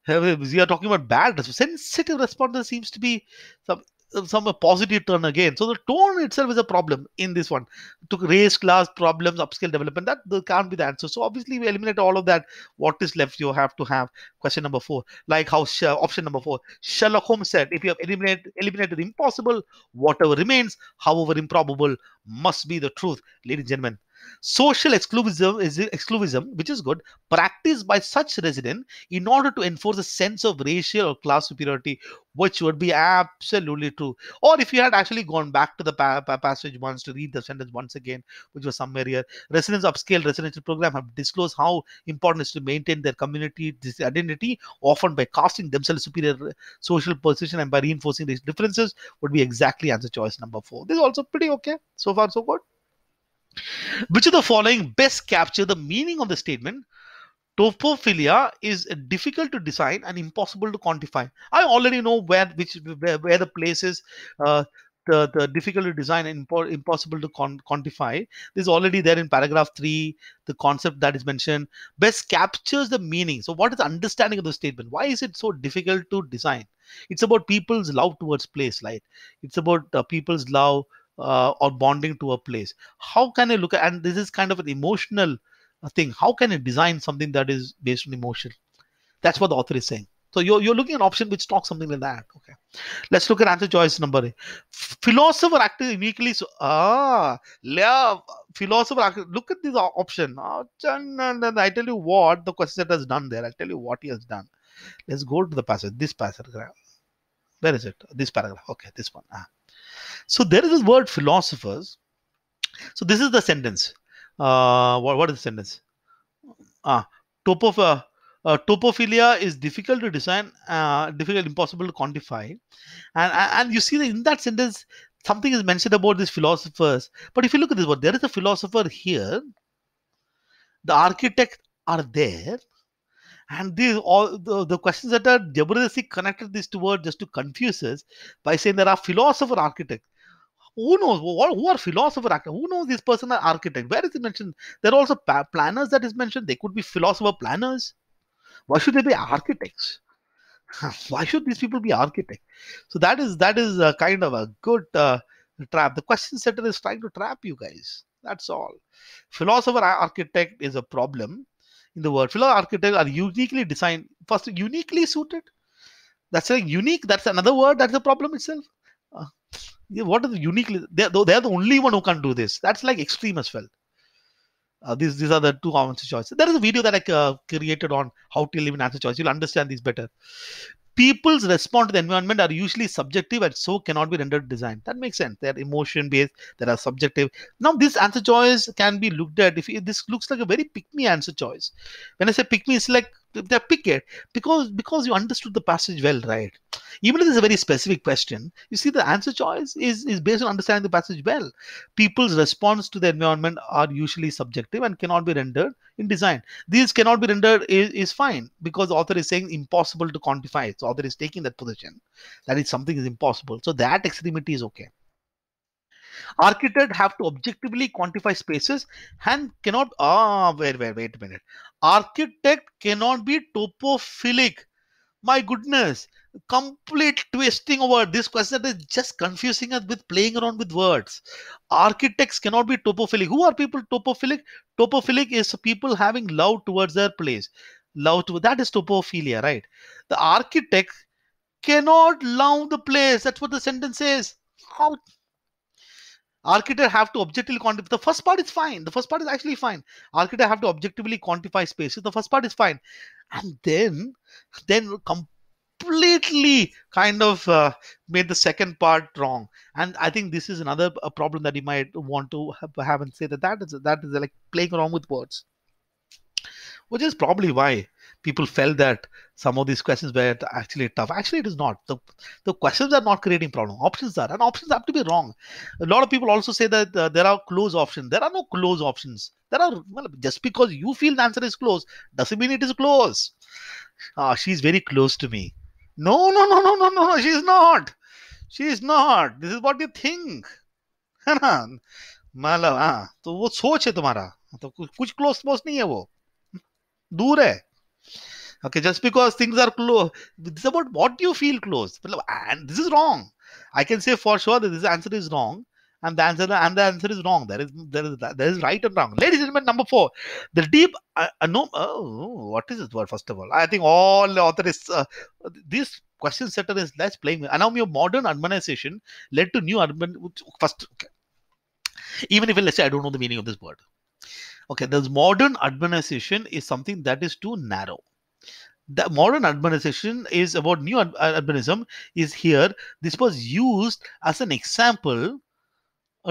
We are talking about bad. Sensitive responses seems to be some some positive turn again. So the tone itself is a problem in this one. To raise class problems, upscale development, that can't be the answer. So obviously we eliminate all of that. What is left? You have to have question number 4, like how option number 4. Sherlock Holmes said, if you have eliminated the impossible, whatever remains, however improbable, must be the truth. Ladies and gentlemen, social exclusivism, which is good, practiced by such residents in order to enforce a sense of racial or class superiority, which would be absolutely true. Or if you had actually gone back to the passage once to read the sentence once again, which was somewhere here, residents upscale residential program have disclosed how important it is to maintain their community identity, often by casting themselves superior social position and by reinforcing these differences, would be exactly answer choice number 4. This is also pretty okay. So far, so good. Which of the following best capture the meaning of the statement? Topophilia is difficult to design and impossible to quantify. I already know where the place is. The difficult to design and impossible to quantify. This is already there in paragraph 3. The concept that is mentioned best captures the meaning. So, what is the understanding of the statement? Why is it so difficult to design? It's about people's love towards place, right? It's about people's love or bonding to a place. How can I look at? And this is kind of an emotional thing. How can I design something that is based on emotion? That's what the author is saying. So you're looking at an option which talks something like that. Okay. Let's look at answer choice number A. Philosopher acted uniquely. So yeah, philosopher acted. Look at this option. And I tell you what the question that has done there. I'll tell you what he has done. Let's go to the passage. This paragraph. Where is it? This paragraph. Okay, this one. So there is this word philosophers. So this is the sentence. What is the sentence? Ah, topophilia is difficult to design, difficult, impossible to quantify, and you see that in that sentence something is mentioned about these philosophers. But if you look at this word, there is a philosopher here. The architects are there, and these all the questions that are Jabardasti connected this to word just to confuse us by saying there are philosopher architects. Who knows who are philosopher actors? Who knows this person are architect? Where is it mentioned? There are also planners that is mentioned. They could be philosopher planners. Why should they be architects? Why should these people be architects? So that is a kind of a good trap. The question setter is trying to trap you guys. That's all. Philosopher architect is a problem in the word. Philosopher architect are uniquely designed. First, uniquely suited. That's like unique. That's another word. That's the problem itself. Uh, yeah, what is the uniquely? They're the only one who can do this. That's like extreme as well. These are the two answer choices. There is a video that I created on how to live in answer choice. You'll understand these better. People's response to the environment are usually subjective and so cannot be rendered design. That makes sense. They're emotion based. They are subjective. Now this answer choice can be looked at. If this looks like a very pick me answer choice. When I say pick me, it's like They pick it because you understood the passage well, right? Even if it's a very specific question, you see the answer choice is based on understanding the passage well. People's response to the environment are usually subjective and cannot be rendered in design. These cannot be rendered is fine because the author is saying impossible to quantify it. So author is taking that position that is something is impossible. So that extremity is okay. Architect have to objectively quantify spaces and cannot wait a minute. Architect cannot be topophilic. My goodness, complete twisting over this question is just confusing us with playing around with words. Architects cannot be topophilic. Who are people topophilic? Topophilic is people having love towards their place. Love to that is topophilia, right? The architect cannot love the place. That's what the sentence says. How architect have to objectively quantify the first part is fine, the first part is actually fine. Architect have to objectively quantify spaces, the first part is fine, and then completely kind of made the second part wrong. And I think this is another problem that you might want to have and say that is like playing around with words, which is probably why people felt that some of these questions were actually tough. Actually, it is not. The questions are not creating problem. Options are, and options have to be wrong. A lot of people also say that there are close options. There are no close options. There are, well, just because you feel the answer is close doesn't mean it is close. She's very close to me. No, no, no, no, no, no, no. She's not. She is not. This is what you think. है ना? मतलब हाँ तो वो सोच है तुम्हारा तो कुछ क्लोज क्लोज नहीं है वो दूर है. Okay, just because things are close, it's about what you feel close. And this is wrong. I can say for sure that this answer is wrong, and the answer is wrong. There is right and wrong. Ladies and gentlemen, number 4, the deep no. Oh, what is this word? First of all, I think all the author is this question setter is less playing. And now your modern urbanization led to new urban first. Okay. Even if let's say I don't know the meaning of this word. Okay, the modern urbanization is something that is too narrow. The modern urbanization is about new urbanism is here. This was used as an example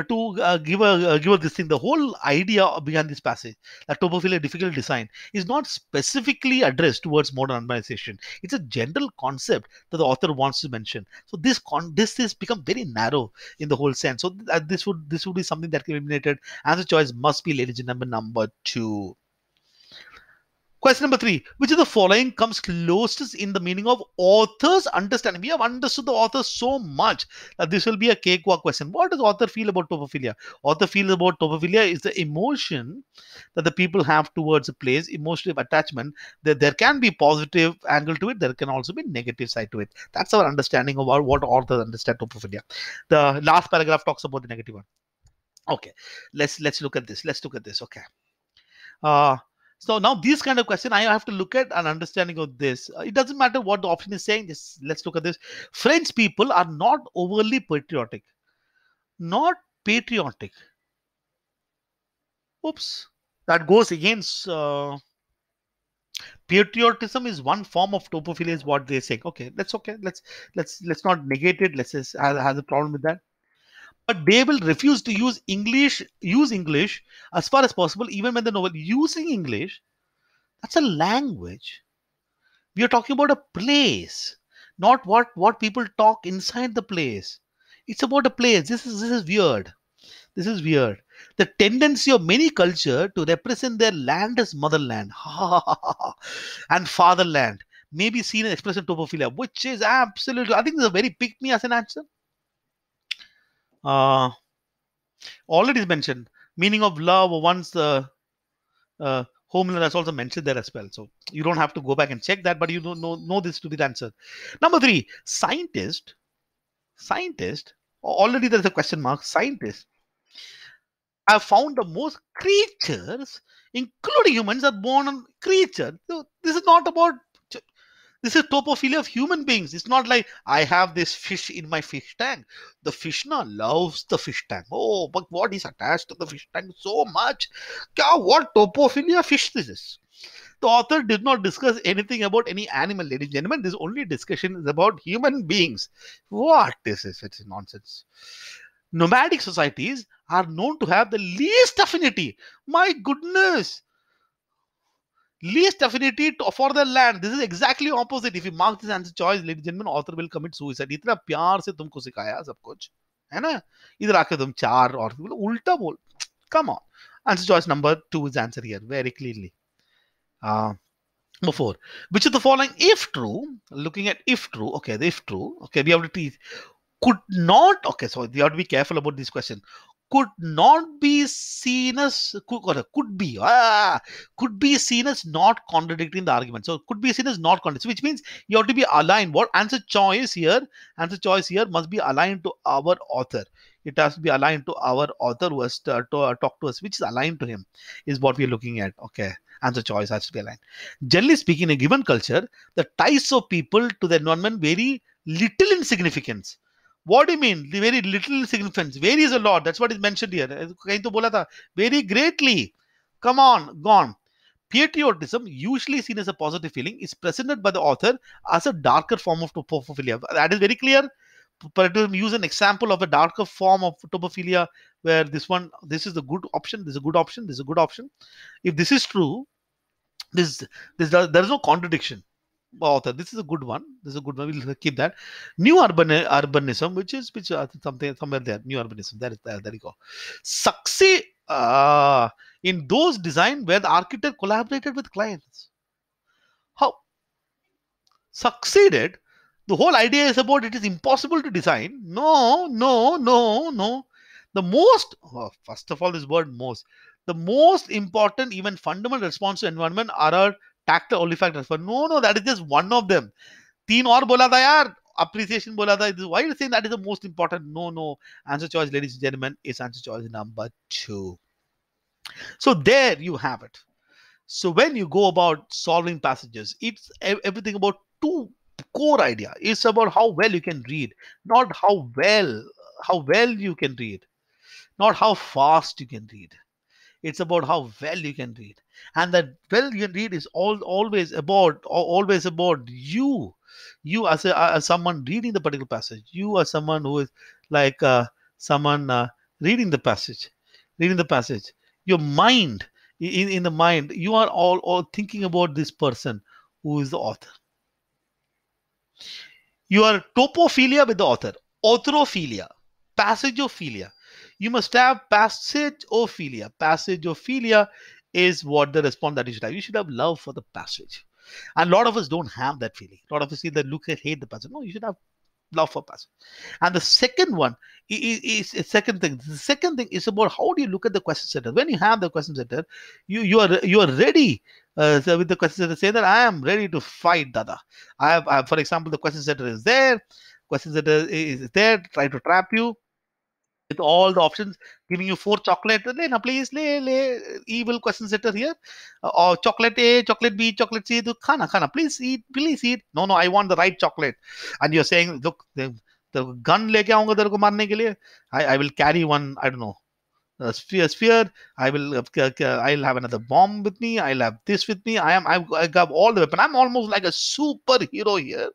to give a this thing. The whole idea behind this passage, that topophilia difficult design, is not specifically addressed towards modern urbanization. It's a general concept that the author wants to mention. So this is become very narrow in the whole sense. So this would be something that can be eliminated. Answer choice must be, ladies and gentlemen, number 2. Question number 3. Which of the following comes closest in the meaning of author's understanding? We have understood the author so much that this will be a cakewalk question. What does author feel about topophilia? Author feels about topophilia is the emotion that the people have towards a place, emotional attachment. There can be positive angle to it. There can also be negative side to it. That's our understanding about what authors understand topophilia. The last paragraph talks about the negative one. Okay, let's look at this. Let's look at this. Okay. Uh, so now these kind of question, I have to look at an understanding of this. It doesn't matter what the option is saying. Just let's look at this. French people are not overly patriotic. Not patriotic. Oops. That goes against patriotism is one form of topophilia is what they say. Okay, that's okay. Let's not negate it. Let's just has a problem with that. But they will refuse to use English as far as possible, even when the novel using English. That's a language. We are talking about a place, not what people talk inside the place. It's about a place. This is weird. This is weird. The tendency of many culture to represent their land as motherland and fatherland may be seen as expression topophilia, which is absolutely. I think this is a very pick me as an answer. Uh, Already mentioned meaning of love once homeland has also mentioned there as well. So you don't have to go back and check that, but you don't know this to be the answer. Number 3, scientist. Already there's a question mark. Scientists have found the most creatures, including humans, are born on creatures. So this is not about. This is topophilia of human beings. It's not like I have this fish in my fish tank. The fish now loves the fish tank. Oh, but what is attached to the fish tank so much? What topophilia fish this is? The author did not discuss anything about any animal, ladies and gentlemen. This only discussion is about human beings. What this is? It's nonsense. Nomadic societies are known to have the least affinity. My goodness. Least affinity for the land. This is exactly opposite. If you mark this answer choice, ladies and gentlemen, author will commit suicide. इतना प्यार से तुमको सिखाया सब कुछ, है ना? इधर आके तुम चार और उल्टा बोल. Come on. Answer choice number 2 is answer here very clearly. Uh, Number 4. Which of the following, if true, looking at if true, okay, the if true, okay, we have to teach, could not, okay, so we have to be careful about this question. Could not be seen as, could be seen as not contradicting the argument. So could be seen as not contradicting, which means you have to be aligned. What answer choice here must be aligned to our author. It has to be aligned to our author who has talked to us, which is aligned to him, is what we are looking at. Okay, answer choice has to be aligned. Generally speaking, in a given culture, the ties of people to the environment vary little in significance. What do you mean? The very little significance varies a lot. That's what is mentioned here. कहीं तो बोला था, vary greatly. Come on, gone. Patriotism, usually seen as a positive feeling, is presented by the author as a darker form of topophilia. That is very clear. But to use an example of a darker form of topophilia, where this is a good option, this is a good option, this is a good option. If this is true, there is no contradiction. Author, this is a good one. This is a good one. We'll keep that. New urbanism, which something somewhere there. New urbanism. There you go. Succeed in those design where the architect collaborated with clients. How succeeded? The whole idea is about it is impossible to design. No, no, no, no. The most, first of all, this word most, the most important, even fundamental response to environment are our tactile olfactory. No, no, that is just one of them. तीन और बोला था यार, appreciation बोला था. Why are you saying that is the most important? No, no. Answer choice, ladies and gentlemen, is answer choice number 2. So there you have it. So when you go about solving passages, it's everything about two core idea. It's about how well you can read, not how well you can read, not how fast you can read. It's about how well you can read, and that well you can read is always about you as someone reading the particular passage. You are someone who is like someone reading the passage. Your mind, in the mind, you are all thinking about this person who is the author. You are topophilia with the author, authorophilia, passageophilia. You must have passageophilia. Passageophilia is what the response that you should have. You should have love for the passage. And a lot of us don't have that feeling. A lot of us see that look at hate the passage. No, you should have love for passage. And the second one is a second thing. The second thing is about how do you look at the question setter. When you have the question setter, you are ready so with the question setter. Say that I am ready to fight, Dada. I have, for example, the question setter is there. Question setter is there, try to trap you with all the options, giving you 4 chocolate. Na please, evil question setter here. Or chocolate A, chocolate B, chocolate C. To khana, please eat. No, I want the right chocolate. And you're saying, look, the gun लेके आऊंगा तेरे को मारने के लिए. I will carry one. I don't know. A sphere. I'll have another bomb with me. I'll have this with me. I got all the weapon. I'm almost like a superhero here.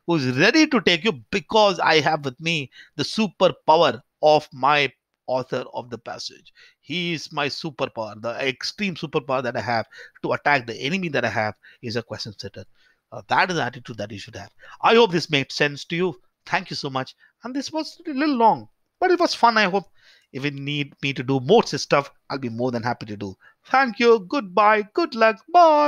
Who's ready to take you because I have with me the superpower of my author of the passage. He is my superpower. The extreme superpower that I have to attack the enemy that I have is a question setter. That is the attitude that you should have. I hope this made sense to you. Thank you so much. And this was a little long, but it was fun. I hope if you need me to do more stuff, I'll be more than happy to do. Thank you. Goodbye. Good luck. Bye.